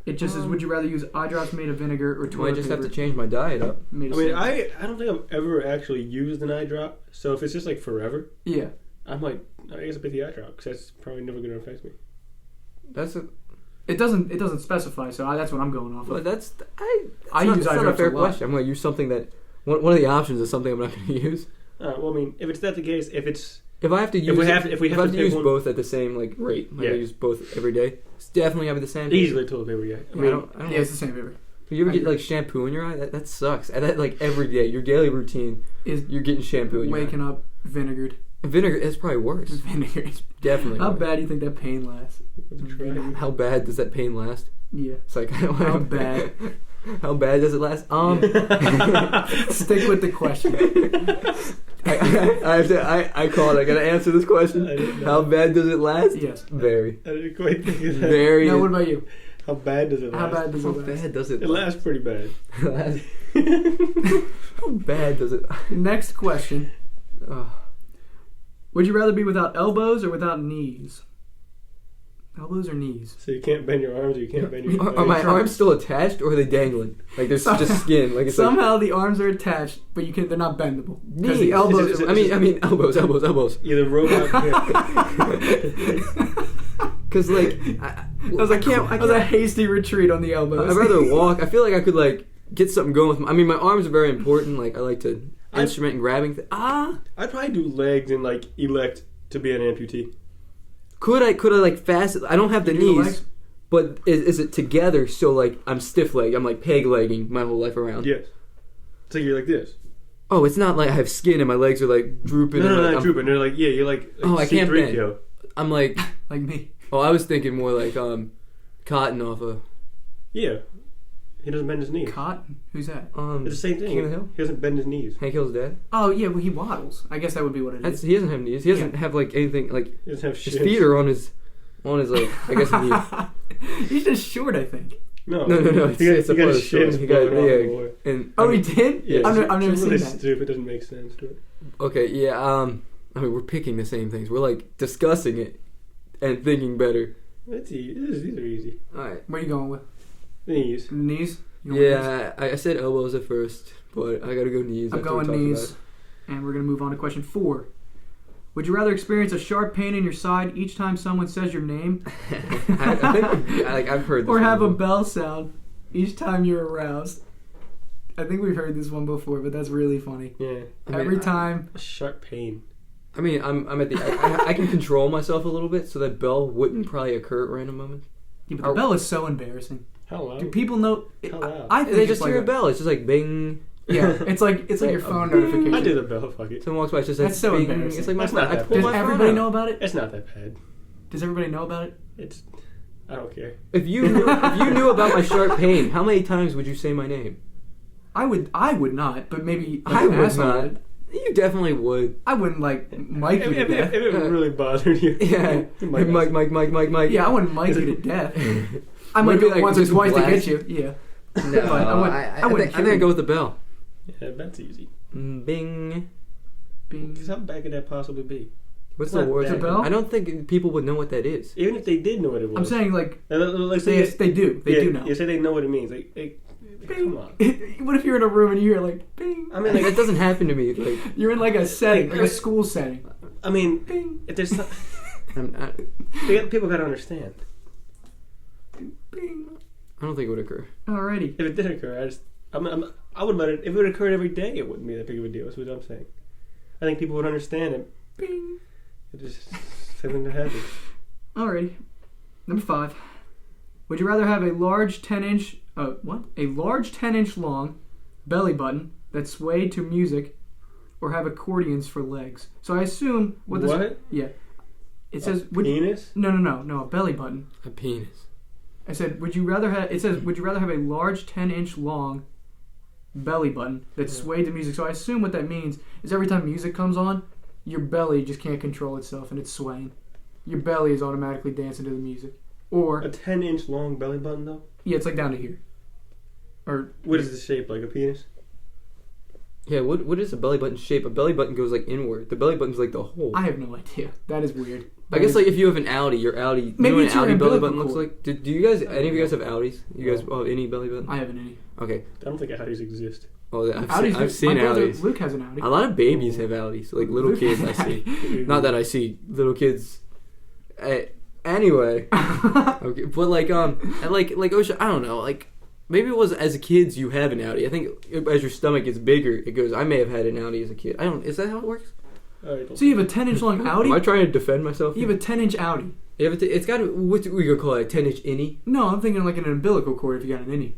It just says, would you rather use eye drops made of vinegar or toilet paper? I just have to change my diet up. I don't think I've ever actually used an eye drop. So if it's just like forever, yeah, I guess I'll pick the eye drop, because that's probably never going to affect me. It doesn't specify, so that's what I'm going off of. Well, I use eye drops not a fair a lot. question. I'm going to use something that one of the options is something I'm not going to use. Well, I mean, if it's that the case, if I have to use if we have to use both at the same like rate, I use both every day. It's definitely having the same. Easily toilet paper, yeah. I don't it's the same paper. You ever get like shampoo in your eye? That sucks. And that like every day, your daily routine is you're getting shampoo in your eye. Waking up vinegared. Vinegar is probably worse. Vinegar is definitely. How worse. bad do you think that pain lasts? How bad does that pain last? Yeah. It's like how bad? How bad does it last? Stick with the question. I call it. I gotta answer this question. How bad does it last? Yes. Very. I didn't quite think of that. Very. Now, what about you? How bad does it last? How bad does it last? Bad does it last? It lasts pretty bad. How bad does it? Next question. Would you rather be without elbows or without knees? Elbows or knees? So you can't bend your arms, or you can't bend your legs. Are my arms still attached, or are they dangling? Like there's just skin. Like it's somehow the arms are attached, but they're not bendable. Because the elbows. I mean elbows. Yeah, the robot. Because like That was a hasty retreat on the elbows. I'd rather walk. I feel like I could like get something going with. I mean, my arms are very important. Like I like to instrument and grabbing. I'd probably do legs and like elect to be an amputee. Could I like fast? I don't have the knees, but is it together? So like I'm stiff leg. I'm like peg legging my whole life around. Yes. So you're like this. Oh, it's not like I have skin and my legs are like drooping. No, not drooping. They're like you're like I can't bend. C-3PO. I'm like like me. Oh, I was thinking more like Cotton off of. Yeah. He doesn't bend his knees. Cotton? Who's that? It's the same thing. King of the Hill? He doesn't bend his knees. Hank Hill's dad? Oh, yeah, well, he waddles. I guess that would be what it is. He doesn't have knees. He doesn't have like anything like. He doesn't have his shins. feet are on his like I guess knees. He's just short, I think. No. It's a part of the story. He got and he did? Yeah. I've never seen really that. Stupid. It doesn't make sense to it. Okay, yeah. I mean, we're picking the same things. We're like discussing it and thinking better. It's easy. These are easy. All right. What are you going with? Knees. Knees? Yeah, I said elbows at first, but I gotta go knees. I'm going knees. And we're going to move on to question 4. Would you rather experience a sharp pain in your side each time someone says your name? I think I've heard this. Or have a bell sound each time you're aroused? I think we've heard this one before, but that's really funny. Yeah. Every time. A sharp pain. I mean, I'm at the. I can control myself a little bit, so that bell wouldn't probably occur at random moments. Yeah, but the bell is so embarrassing. Hello. Do people know? Hello. I think they it's just like hear a bell. It's just like bing. Yeah, it's like your phone notification. I do the bell. Fuck it. Someone walks by, it's just like That's so bing. embarrassing. It's like my That's phone. not I that pull bad. Does my phone everybody out. know about it? It's not that bad. Does everybody know about it? It's. I don't care. If you knew about my sharp pain, how many times would you say my name? I would not, but maybe I would asshole not. would. You definitely would. I wouldn't like Mike you to death. If it really bothered you. Yeah. Mike. Yeah, I wouldn't Mike you to death. I Would might it do be it like once or just twice to blast? get you. Yeah. No, But I wouldn't I think I'd go with the bell. Yeah, that's easy. Bing. Bing. Because how bad could that possibly be? What's It's the not word? bad. The bell? I don't think people would know what that is. Even if they did know what it was. I'm saying like Let's say they do. They do know. You say they know what it means. Like Bing. come on. What if you're in a room and you hear like bing? I mean, Like like that doesn't happen to me. Like You're in like a setting, like a school setting. I mean, Bing. if there's some, I people gotta understand. Bing. don't think it would occur. Alrighty. If it did occur, I would let it. If it occurred every day, it wouldn't be that big of a deal. That's what I'm saying. I think people would understand it. Bing. It just something that happens. Alrighty. Number 5. Would you rather have a large 10-inch a large 10-inch long belly button that swayed to music, or have accordions for legs? So I assume What? Yeah. It says penis. No, a belly button. A penis. I said, would you rather have? It says, would you rather have a large 10-inch long belly button that swayed to music? So I assume what that means is every time music comes on, your belly just can't control itself and it's swaying. Your belly is automatically dancing to the music. Or A 10-inch long belly button, though. yeah, it's like down to here. Or What is the shape? Like a penis? Yeah, what is a belly button shape? A belly button goes like inward. The belly button's like the hole. I have no idea. That is weird. I guess like if you have an Audi, your Audi. You Maybe know what it's an your Audi belly umbilical button looks cord. like? Do you guys? Any of you guys have Audis? You guys have any belly button? I haven't any. Okay. I don't think Audis exist. Oh, Audi's I've seen my brother Audis. Luke has an Audi. A lot of babies have Audis, like little Luke kids. has I an see. Not that I see little kids. Anyway, okay, but like Osha, I don't know. Like maybe it was as kids you have an Audi. I think as your stomach gets bigger, it goes. I may have had an Audi as a kid. I don't. Is that how it works? So you have a 10-inch long Audi? Am I trying to defend myself? You have a 10-inch Audi. You have it's got what we gonna call it, a 10-inch innie? No, I'm thinking like an umbilical cord if you got an innie.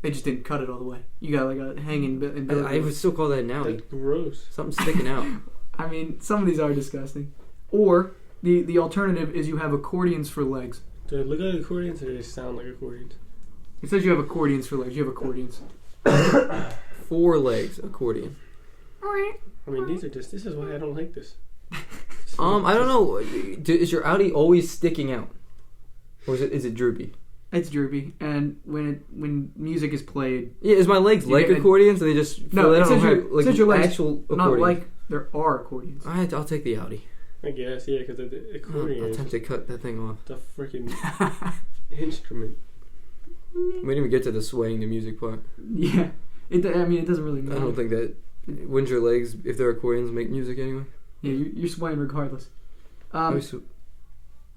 They just didn't cut it all the way. You got like a hanging umbilical. I would still call that an Audi. That's gross. Something sticking out. I mean, some of these are disgusting. Or the alternative is you have accordions for legs. Do they look like accordions or do they sound like accordions? It says you have accordions for legs. You have accordions. 4 legs accordion. I mean, these are just. This is why I don't like this. I don't know. Is your Audi always sticking out, or is it droopy? It's droopy, and when music is played, Yeah, is my legs You like get accordions? And they just no, they it don't says have your, it says your legs actual accordions. not like there are accordions. I'll take the Audi. I guess, yeah, because the accordion I'll is attempt to cut that thing off. the freaking instrument. We didn't even get to the swaying the music part. Yeah, it doesn't really matter. I don't think that. Wouldn't your legs, if they're accordions, make music anyway? Yeah, you're swaying regardless.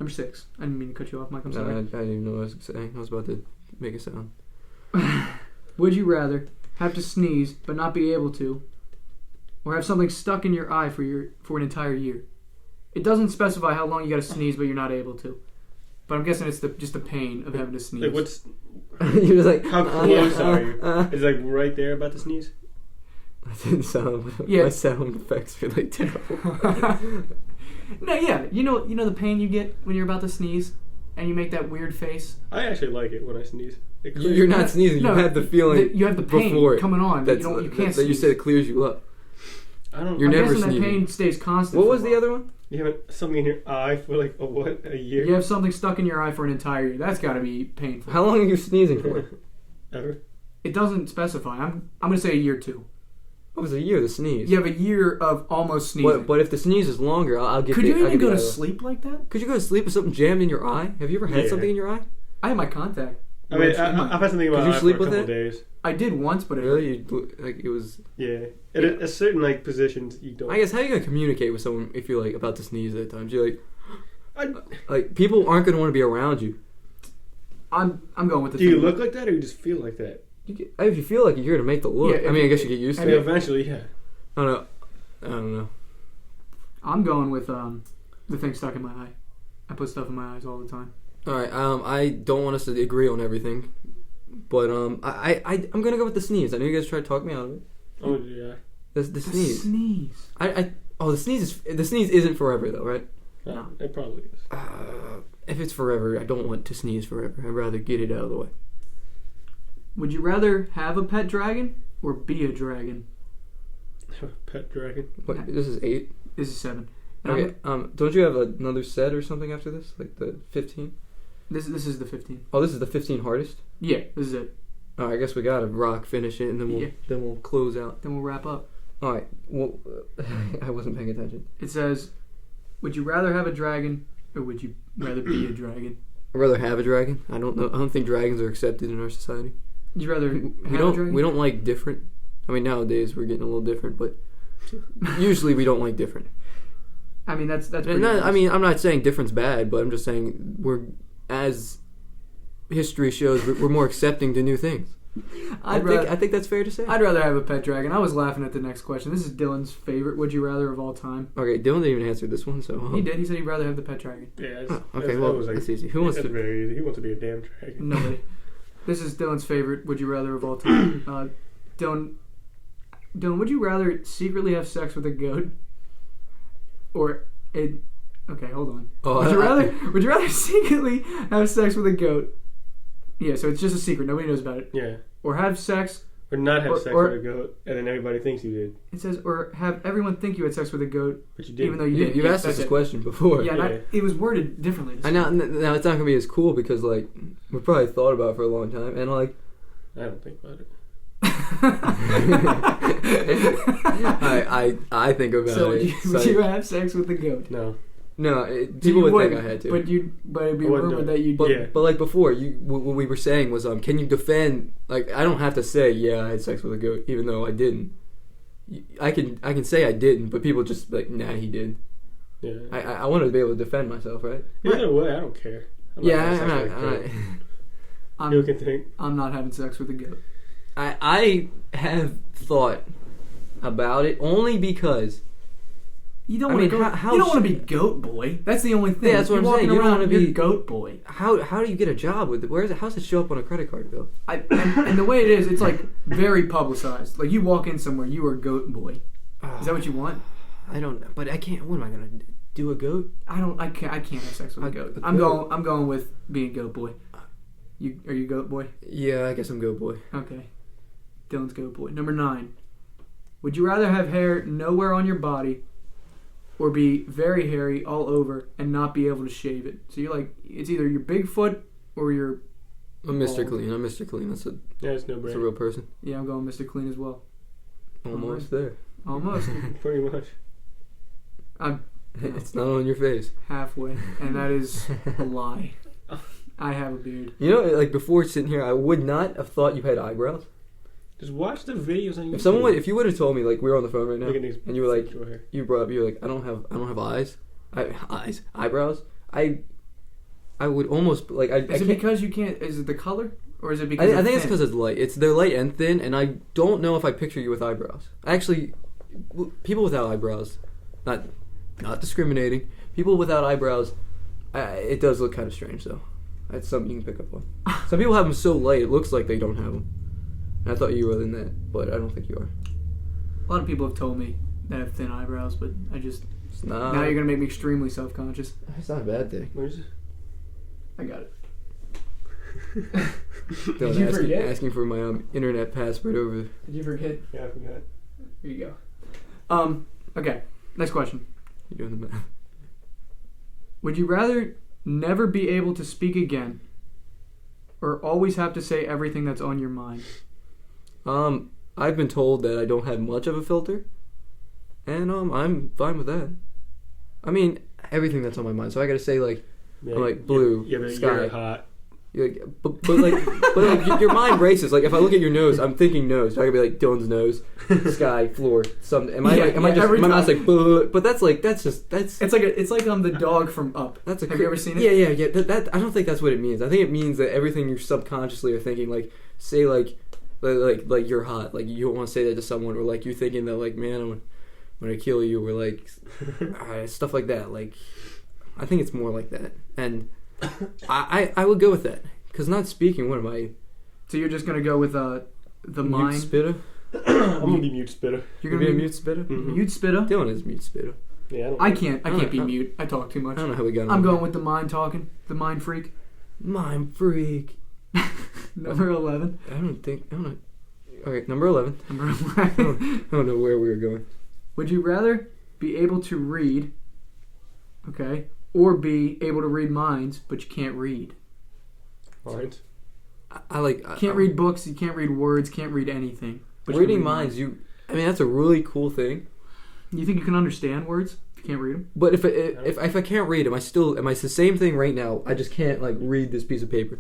Number 6. I didn't mean to cut you off, Mike. I'm No, sorry. I didn't even know what I was saying. I was about to make a sound. Would you rather have to sneeze but not be able to, or have something stuck in your eye for an entire year? It doesn't specify how long you got to sneeze, but you're not able to. But I'm guessing it's just the pain of having to sneeze. Like, what's... You're just like, How close are you? It's like right there about to sneeze? That didn't sound... Yeah. My sound effects were like terrible. No, yeah. You know the pain you get when you're about to sneeze, and you make that weird face. I actually like it when I sneeze. You're not sneezing. No, you have the feeling you have the pain before it. coming on. That's, you can't that you sneeze. said it clears you up. I don't... You're I'm never guessing sneezing. that pain stays constant. What was the other one? You have something in your eye for like a year? You have something stuck in your eye for an entire year. That's got to be painful. How long are you sneezing for? Ever? It doesn't specify. I'm gonna say a year too. What was a year to sneeze? You have a year of almost sneezing. But if the sneeze is longer, I'll get. Could you even go to sleep? sleep like that? Could you go to sleep with something jammed in your eye? Have you ever had Yeah. something in your eye? I have my contact. I mean, I've had something in my Could you eye sleep for a with couple it? days. I did once, but it Really? Like it was. Yeah. At certain like positions, you don't. I guess how are you gonna communicate with someone if you're like about to sneeze at times? You're I, like people aren't gonna want to be around you. I'm going with the. do you thing. look like that, or you just feel like that? If you feel like you're gonna make the look, Yeah, I mean, I guess you get used I to mean, it. eventually, yeah. I don't know. I'm going with the thing stuck in my eye. I put stuff in my eyes all the time. All right. I don't want us to agree on everything, but I'm gonna go with the sneeze. I know you guys tried to talk me out of it. Oh yeah. The sneeze. Sneeze. The sneeze isn't forever though, right? No, it probably is. If it's forever, I don't want to sneeze forever. I'd rather get it out of the way. Would you rather have a pet dragon or be a dragon? Pet dragon. What? This is 8. This is 7. And Okay. Don't you have another set or something after this? Like the 15? This is the 15. Oh, this is the 15 hardest. Yeah, this is it. All right, I guess we gotta finish it, and then we'll close out. Then we'll wrap up. All right. Well, I wasn't paying attention. It says, would you rather have a dragon or would you rather be a dragon? I'd rather have a dragon. I don't know. I don't think dragons are accepted in our society. Would you rather We have a dragon? don't like different. I mean, nowadays we're getting a little different, but usually we don't like different. I mean, that's pretty And nice. I mean, I'm not saying different's bad, but I'm just saying as history shows, we're more accepting to new things. I think that's fair to say. I'd rather have a pet dragon. I was laughing at the next question. This is Dylan's favorite would you rather of all time. Okay, Dylan didn't even answer this one, so He did. He said he'd rather have the pet dragon. Yeah. okay, well, that's easy. Who wants That's to? very easy. He wants to be a damn dragon. Nobody. This is Dylan's favorite would you rather of all time. Dylan, would you rather secretly have sex with a goat or a? Okay, hold on. Oh, Would you rather secretly have sex with a goat? Yeah, so it's just a secret. Nobody knows about it. Yeah. Or have sex. Or not have sex or- with a goat, and then everybody thinks you did, It says, or have everyone think you had sex with a goat, but you didn't. even though you You've didn't. asked us this question before. Yeah, Yeah. it was worded differently. this I know. time. Now it's not gonna be as cool because like we probably thought about it for a long time, and like I don't think about it. I think about So it. would you have sex with a goat? No. No, people would think I had to. But it'd be I wouldn't rumored do it. that you But, did. Yeah. but like before, what we were saying was, can you defend? Like, I don't have to say, yeah, I had sex with a goat, even though I didn't. I can say I didn't, but people just be like, nah, he did. Yeah. I wanted to be able to defend myself, right? Either way, I don't care. I'm not having sex with a goat. You can think. I'm not having sex with a goat. I have thought about it only because You don't I want mean, to how You don't want to sh- be goat boy. That's the only thing. Yeah, that's what You're I'm saying. walking You don't around, wanna you're be- goat boy. how do you get a job with it? How does it show up on a credit card bill? And the way it is, it's like very publicized. Like you walk in somewhere, you are goat boy. Is that what you want? I don't know, but I can't. What am I gonna do? A goat? I can't have sex with a goat. I'm going with being goat boy. Are you goat boy? Yeah, I guess I'm goat boy. Okay. Dylan's goat boy. Number 9. Would you rather have hair nowhere on your body or be very hairy all over and not be able to shave it? So you're like, it's either your Bigfoot or your... I'm Mr. bald. Clean. I'm Mr. Clean. That's Yeah, it's no a brainer. real person. Yeah, I'm going Mr. Clean as well. Almost there. Almost. Pretty much. I'm It's not on your face. halfway. And that is a lie. I have a beard. You know, like before sitting here, I would not have thought you had eyebrows. Just watch the videos on YouTube. If you would have told me, like we were on the phone right now, Look at these and you were like, short hair. you were like, I don't have eyes, eyebrows. I I would almost like. Is it because you can't? Is it the color, or is it because? I think it's because it's light. They're light and thin, and I don't know if I picture you with eyebrows. Actually, people without eyebrows, not discriminating. People without eyebrows, it does look kind of strange though. That's something you can pick up on. Some people have them so light it looks like they don't have them. And I thought you were in that, but I don't think you are. A lot of people have told me that I have thin eyebrows, but I just now you're gonna make me extremely self-conscious. It's not a bad thing. Where's it? I got it. Did you forget? Asking for my internet password over. Did you forget? Yeah, I forgot. Here you go. Okay. Next question. You're doing the math. Would you rather never be able to speak again, or always have to say everything that's on your mind? I've been told that I don't have much of a filter, and I'm fine with that. I mean, everything that's on my mind. So I gotta say like, Yeah, I'm like blue, you're sky. You're hot. But your mind races. Like if I look at your nose, I'm thinking nose. So I could be like Dylan's nose, sky, floor. Something. Am I just? My mouth's like. But that's just. It's like the dog from Up. Have you ever seen it? Yeah. That I don't think that's what it means. I think it means that everything you subconsciously are thinking. Like say like you're hot. Like you don't want to say that to someone, or like you're thinking that like man I'm gonna kill you, or like stuff like that. Like I think it's more like that, and I would go with that. Because not speaking, what am I? So you're just going to go with the mind? Mute spitter? I'm going to be mute spitter. You're going to be a mute spitter? Mm-hmm. Mute spitter? Dylan is mute spitter. Yeah, I can't be mute. I talk too much. I don't know how we got on. I'm going with the mind talking. The mind freak. Mind freak. Number 11. I don't know. Okay, number 11. Number 11. I don't know where we were going. Would you rather be able to read, okay, or be able to read minds, but you can't read? Minds. Can't read books. You can't read words. Can't read anything. But reading minds, I mean, that's a really cool thing. You think you can understand words if you can't read them? But if I can't read, am I the same thing right now? I just can't like read this piece of paper.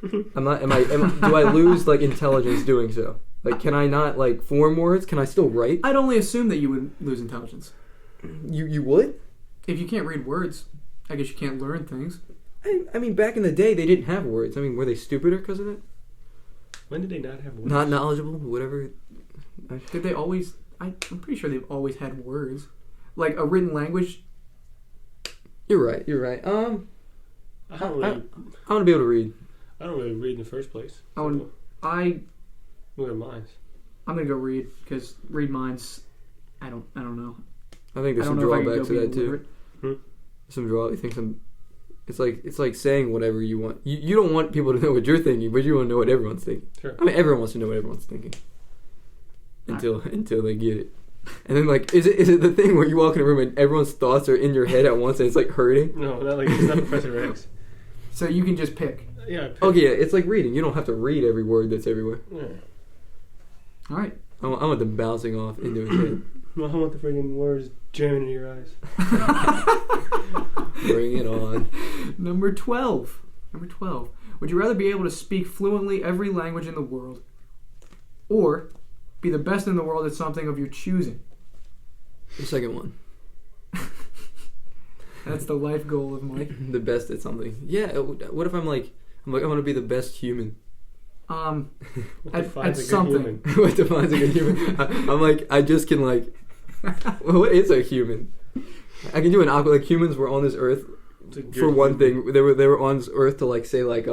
Do I lose like intelligence doing so? Like, can I not like form words? Can I still write? I'd only assume that you would lose intelligence. You would? If you can't read words, I guess you can't learn things. I mean, back in the day, they didn't have words. I mean, were they stupider because of that? When did they not have words? Not knowledgeable, whatever. Did they always? I'm pretty sure they've always had words, like a written language. You're right. I want to be able to read. I don't really read in the first place. Look at minds. I'm gonna go read because read minds. I don't know. I think there's some drawbacks to that too. Some drawbacks. I think it's like saying whatever you want. You don't want people to know what you're thinking, but you want to know what everyone's thinking. Sure. I mean, everyone wants to know what everyone's thinking until they get it. And then like, is it the thing where you walk in a room and everyone's thoughts are in your head at once and it's like hurting? No, it's not Professor X. So you can just pick. Yeah. Okay, it's like reading. You don't have to read every word that's everywhere. Yeah. All right. I want them bouncing off into his head. Well, I want the friggin' words jamming into your eyes. Bring it on. Number 12. Would you rather be able to speak fluently every language in the world, or be the best in the world at something of your choosing? The second one. That's the life goal of Mike. The best at something. Yeah. What if I'm like I want to be the best human. At something. What defines a good human? I'm like I just can like. What is a human? I can do an aqua. Like humans were on this earth for one thing. They were on this earth to like say like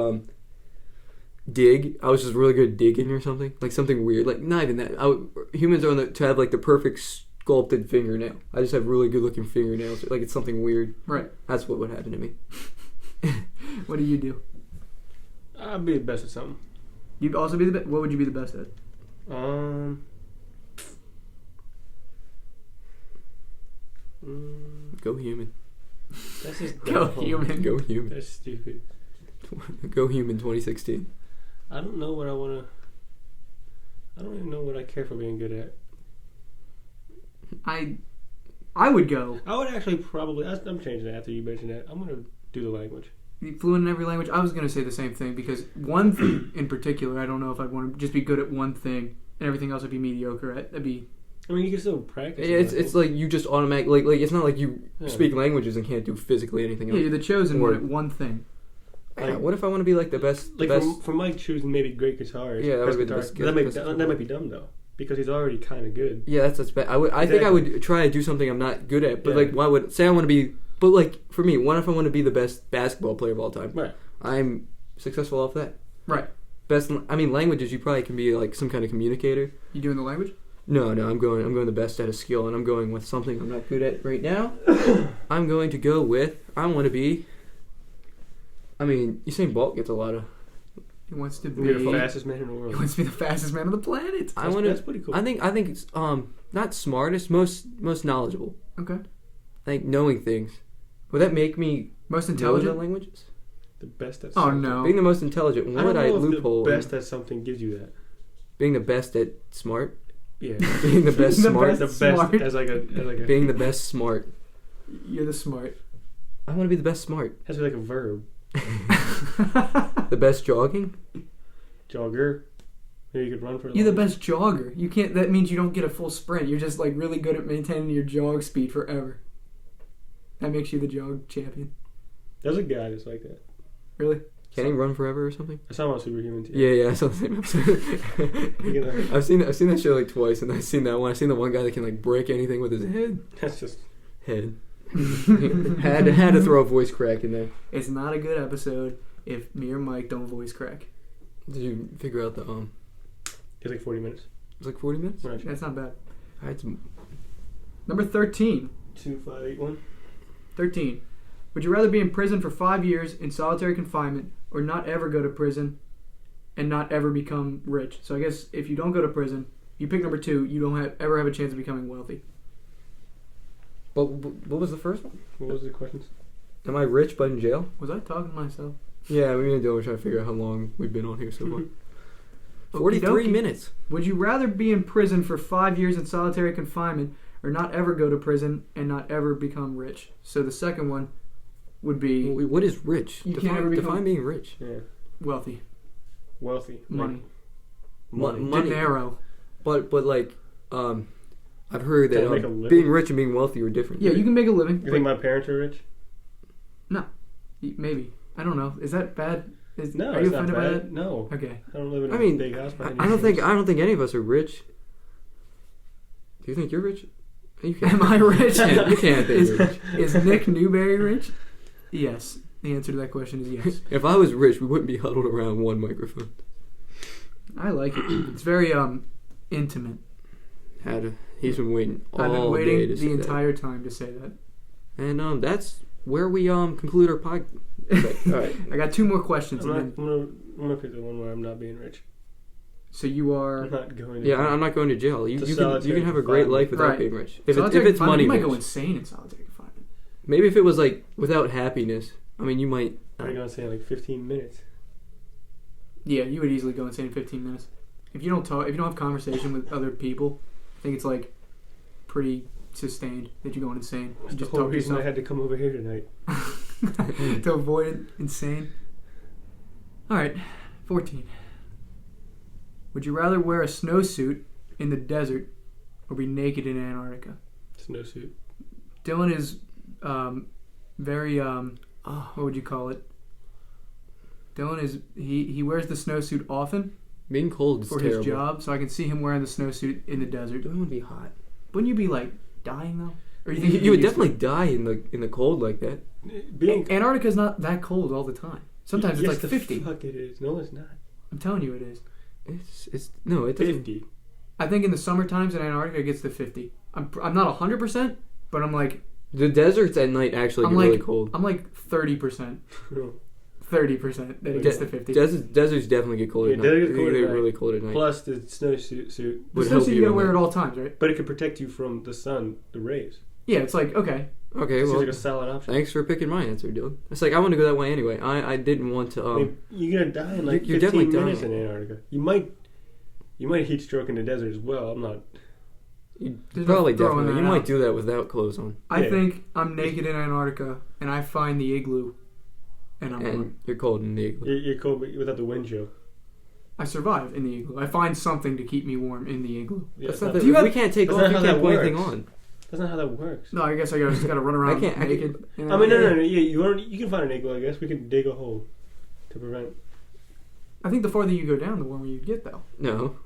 dig. I was just really good at digging or something. Like something weird. Like not even that. Humans are to have like the perfect sculpted fingernail. I just have really good looking fingernails. Like it's something weird. Right. That's what would happen to me. What do you do? I'd be the best at something. You'd also be the best. What would you be the best at? Go human. That's just Go human. Go human. That's stupid. Go human 2016. I don't know what I want to. I don't even know what I care for being good at. I would go. I would actually probably. I'm changing that after you mentioned that. I'm gonna do the language. Be fluent in every language. I was gonna say the same thing because one thing in particular, I don't know if I'd want to just be good at one thing and everything else would be mediocre at. That'd be. I mean, you can still practice. Yeah, it's like you just automatically like it's not like you speak languages and can't do physically anything else. Yeah, you're the chosen one at one thing. Yeah, what if I want to be like the best? Like for Mike choosing maybe great guitarist. Yeah, that would be the best. That might be dumb though, because he's already kind of good. Yeah, that's bad. I think I would try to do something I'm not good at, but like, why would say I want to be? But like for me, what if I want to be the best basketball player of all time? Right. I'm successful off that. Right. Best. I mean, languages. You probably can be like some kind of communicator. You doing the language? No. I'm going the best at a skill, and I'm going with something I'm not good at right now. I'm going to go with. I want to be. I mean, Usain Bolt gets a lot of. He wants to be the fastest man in the world. He wants to be the fastest man on the planet. That's pretty cool. I think it's not smartest, most knowledgeable. Okay. I think knowing things. Would that make me most intelligent know the languages? The best at something. Oh no. Being the most intelligent. What would I loophole? The best at something gives you that. Being the best at smart. Yeah. Being the best smart. The best as like a. Being the best smart. You're the smart. I want to be the best smart. Has to be like a verb. The best jogging. Jogger. Maybe you could run for. You're the best jogger. You can't. That means you don't get a full sprint. You're just like really good at maintaining your jog speed forever. That makes you the jog champion. There's a guy that's like that. Really? Can he run forever or something? I saw him on Superhuman too. Yeah, I saw the same episode. I've seen that show like twice, and I've seen that one. I've seen the one guy that can like break anything with his head. That's just head. had to throw a voice crack in there. It's not a good episode if me or Mike don't voice crack. Did you figure out the It's like 40 minutes. It's like 40 minutes. Right. That's not bad. I had some. Number 13. 2581. 13. Would you rather be in prison for 5 years in solitary confinement or not ever go to prison and not ever become rich? So I guess if you don't go to prison, you pick number 2, you don't ever have a chance of becoming wealthy. But what was the first one? What was the questions? Am I rich but in jail? Was I talking to myself? Yeah, we're trying to figure out how long we've been on here so far. 43 minutes. Would you rather be in prison for 5 years in solitary confinement or not ever go to prison and not ever become rich? So the second one would be... What is rich? You can't ever define being rich. Yeah. Wealthy. Money. Dinero. But like, I've heard that being rich and being wealthy are different. Yeah, you can make a living. You think my parents are rich? No. Maybe. I don't know. Is that bad? No, are you offended by that? No. Okay. I don't live in a big house. I don't think any of us are rich. Do you think you're rich? Am I rich? You can't think you're rich. Is Nick Newberry rich? Yes. The answer to that question is yes. If I was rich, we wouldn't be huddled around one microphone. I like it. It's very intimate. He's been waiting all day I've been waiting to say the entire time to say that. And that's where we conclude our podcast. All right. I got 2 more questions. I'm gonna pick the one where I'm not being rich. So you are... I'm not going to jail. I'm not going to jail. You can have a great life without being rich. If it's money, you might go insane in solitary confinement. Maybe if it was like without happiness. I mean, you might... Are you going to say like 15 minutes? Yeah, you would easily go insane in 15 minutes. If you don't have conversation with other people, I think it's like pretty sustained that you're going insane. That's just the whole reason I had to come over here tonight. To avoid insane. Alright, 14. Would you rather wear a snowsuit in the desert or be naked in Antarctica? Snowsuit. Dylan is very what would you call it? Dylan is he wears the snowsuit often. Being cold is for terrible. His job, so I can see him wearing the snowsuit in the desert. Don't want to be hot. Wouldn't you be like dying though? Or you think you would definitely die in the cold like that? Antarctica's not that cold all the time. Sometimes it's like 50. Fuck it is. No, it's not. I'm telling you, it is. It's no, it doesn't. 50. I think in the summer times in Antarctica it gets to 50. I'm not 100%, but I'm like the deserts at night actually get really cold. I'm like 30%. 30% that it gets to 50. Deserts definitely get cold at night. They get really cold at night. Plus the snowsuit The snowsuit you gotta wear at all times, right? But it can protect you from the sun, the rays. Yeah, it's like okay. Okay, seems well, like a solid option. Thanks for picking my answer, Dylan. It's like I want to go that way anyway. I didn't want to. I mean, you're gonna die in like you're 15 minutes in Antarctica. You might heat stroke in the desert as well. I'm not. Definitely. You might do that without clothes on. I think I'm naked in Antarctica and I find the igloo, and you're cold in the igloo. You're cold without the wind chill. I survive in the igloo. I find something to keep me warm in the igloo. Yeah, That's not that, that. We can't take off. We can't put anything on. That's not how that works. No, I guess I just gotta run around naked. I mean, no. Yeah, you can find an igloo. I guess we can dig a hole to prevent. I think the farther you go down, the warmer you get, though. No.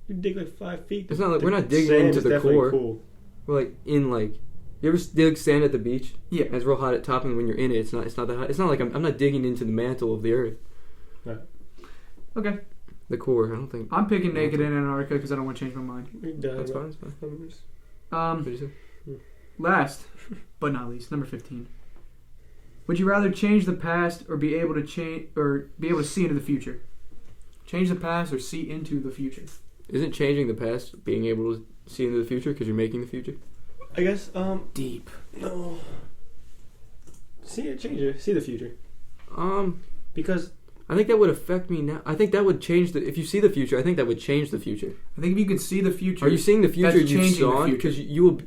You dig like 5 feet. It's not like we're not digging into the core. Cool. We're like in like. You ever dig sand at the beach? Yeah. And it's real hot at top, and when you're in it, it's not that hot. It's not like I'm not digging into the mantle of the earth. Right. Okay. The core, I don't think. I'm picking naked in Antarctica because I don't want to change my mind. That's fine. What did you say? Last, but not least, number 15. Would you rather change the past or be able to see into the future? Change the past or see into the future? Isn't changing the past being able to see into the future because you're making the future? I guess. Deep. No. See the future. Because I think that would affect me now. I think that would change if you see the future, I think that would change the future. I think if you can see the future. Are you seeing the future you saw? Because you will.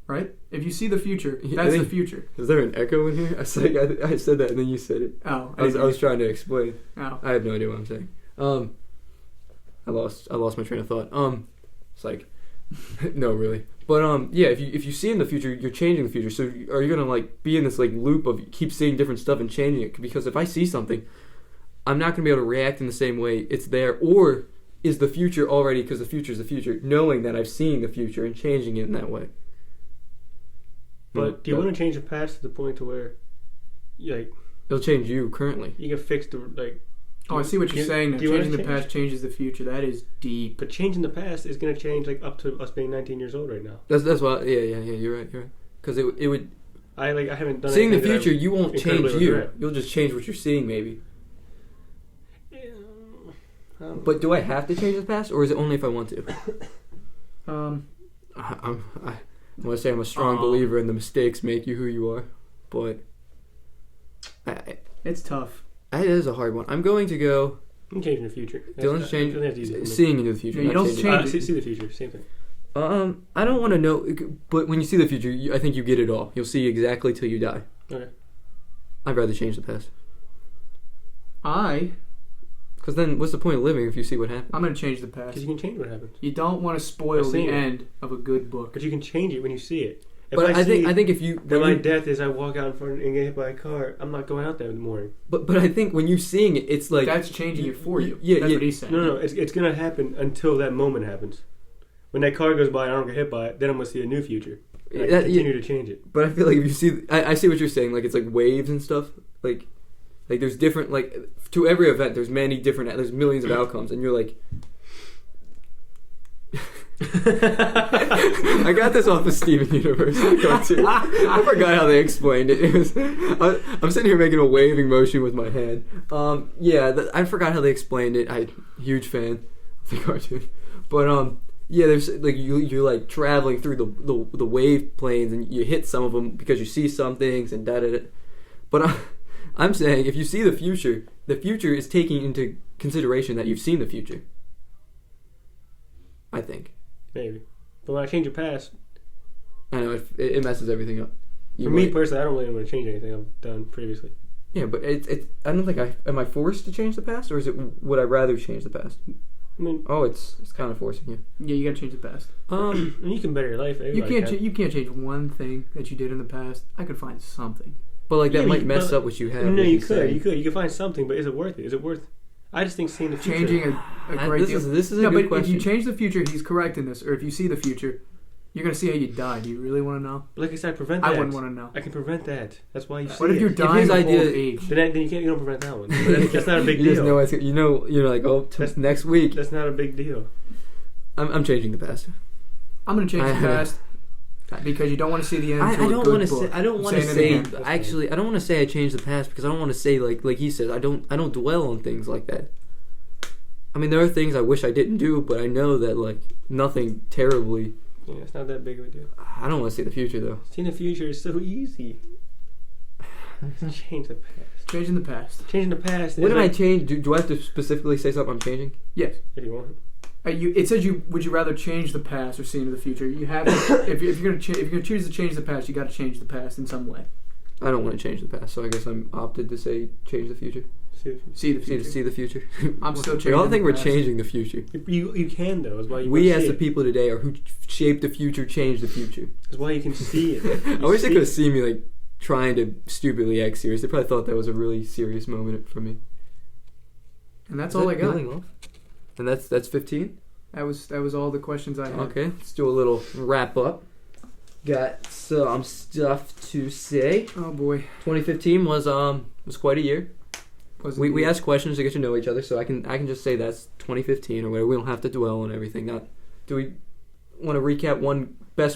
Right? If you see the future, that's the future. Is there an echo in here? I said that and then you said it. Oh. I was trying to explain. Oh. I have no idea what I'm saying. I lost my train of thought. It's like, no, really. But yeah, if you see in the future, you're changing the future. So are you gonna like be in this like loop of keep seeing different stuff and changing it? Because if I see something, I'm not gonna be able to react in the same way. It's there, or is the future already? Because the future is the future, knowing that I've seen the future and changing it in that way. But do you want to change the past to the point to where, it'll change you currently. You can fix the like. Oh, I see what you're saying. Changing the past changes the future. That is deep. But changing the past is going to change like up to us being 19 years old right now. That's why. Yeah. You're right. Because it would. I haven't done. Seeing the future, you won't change you. You'll just change what you're seeing, maybe. Yeah. But do I have to change the past, or is it only if I want to? I want to say I'm a strong believer in the mistakes make you who you are, but it's tough. It is a hard one. I'm going to go. I'm changing the future. Dylan's seeing into the future. Yeah, you don't change. See the future. Same thing. I don't want to know, but when you see the future, I think you get it all. You'll see exactly till you die. Okay. I'd rather change the past. Because then, what's the point of living if you see what happens? I'm going to change the past. Because you can change what happens. You don't want to spoil the end of a good book. But you can change it when you see it. But I think if you... my death is I walk out in front and get hit by a car, I'm not going out there in the morning. But I think when you're seeing it, it's like... That's changing it for you. Yeah, that's what he's saying. No, it's going to happen until that moment happens. When that car goes by and I don't get hit by it, then I'm going to see a new future. And I continue to change it. But I feel like if you see... I see what you're saying. Like, it's like waves and stuff. Like there's different... Like, to every event, there's millions of outcomes. And you're like... I got this off the Steven Universe cartoon. I forgot how they explained it. I'm sitting here making a waving motion with my hand. I forgot how they explained it. Huge fan of the cartoon. But there's like you're like traveling through the wave planes and you hit some of them because you see some things and da. But I'm saying if you see the future is taking into consideration that you've seen the future. I think. Maybe. But when I change the past... I know, it messes everything up. For me personally, I don't really want to change anything I've done previously. Yeah, but I don't think am I forced to change the past, or would I rather change the past? I mean... it's kind of forcing you. Yeah, you gotta change the past. And you can better your life. You can't change one thing that you did in the past. I could find something. But that might mess up what you have. No, you could. You could find something, but is it worth it? Is it worth... I just think seeing the future... Changing a great deal. This is a good question. If you change the future, he's correct in this. Or if you see the future, you're going to see how you die. Do you really want to know? But like I said, prevent that. I wouldn't want to know. I can prevent that. That's why you see it. What if you're dying of old age? Then you don't prevent that one. That's not a big deal. You're like, that's next week. That's not a big deal. I'm changing the past. I'm going to change the past. Because you don't want to see the end. I don't want to say I changed the past because I don't want to say like he says I don't dwell on things like that. I mean, there are things I wish I didn't do, but I know that like nothing terribly. Yeah, it's not that big of a deal. I don't want to see the future though. Seeing the future is so easy. Change the past. Changing the past. Changing the past. What did I change? Do I have to specifically say something I'm changing? Yes. If you want. It says would you rather change the past or see into the future? You have to, if you're gonna choose to change the past, you got to change the past in some way. I don't want to change the past, so I guess I'm opted to say change the future. See the future. See the future. I'm still We changing. all think the we're past. changing the future. You can though. Is why you We can as see the it. people today are who shape the future, change the future. Is why you can see it. I wish they could have seen me like trying to stupidly act serious. They probably thought that was a really serious moment for me. And that's Is all that I got. building off? And that's 15. That was all the questions I had. Okay, let's do a little wrap up. Got some stuff to say. Oh boy. 2015 was quite a year. We Indeed. asked questions to get to know each other, so I can just say that's 2015 or whatever. We don't have to dwell on everything. Now, do we want to recap one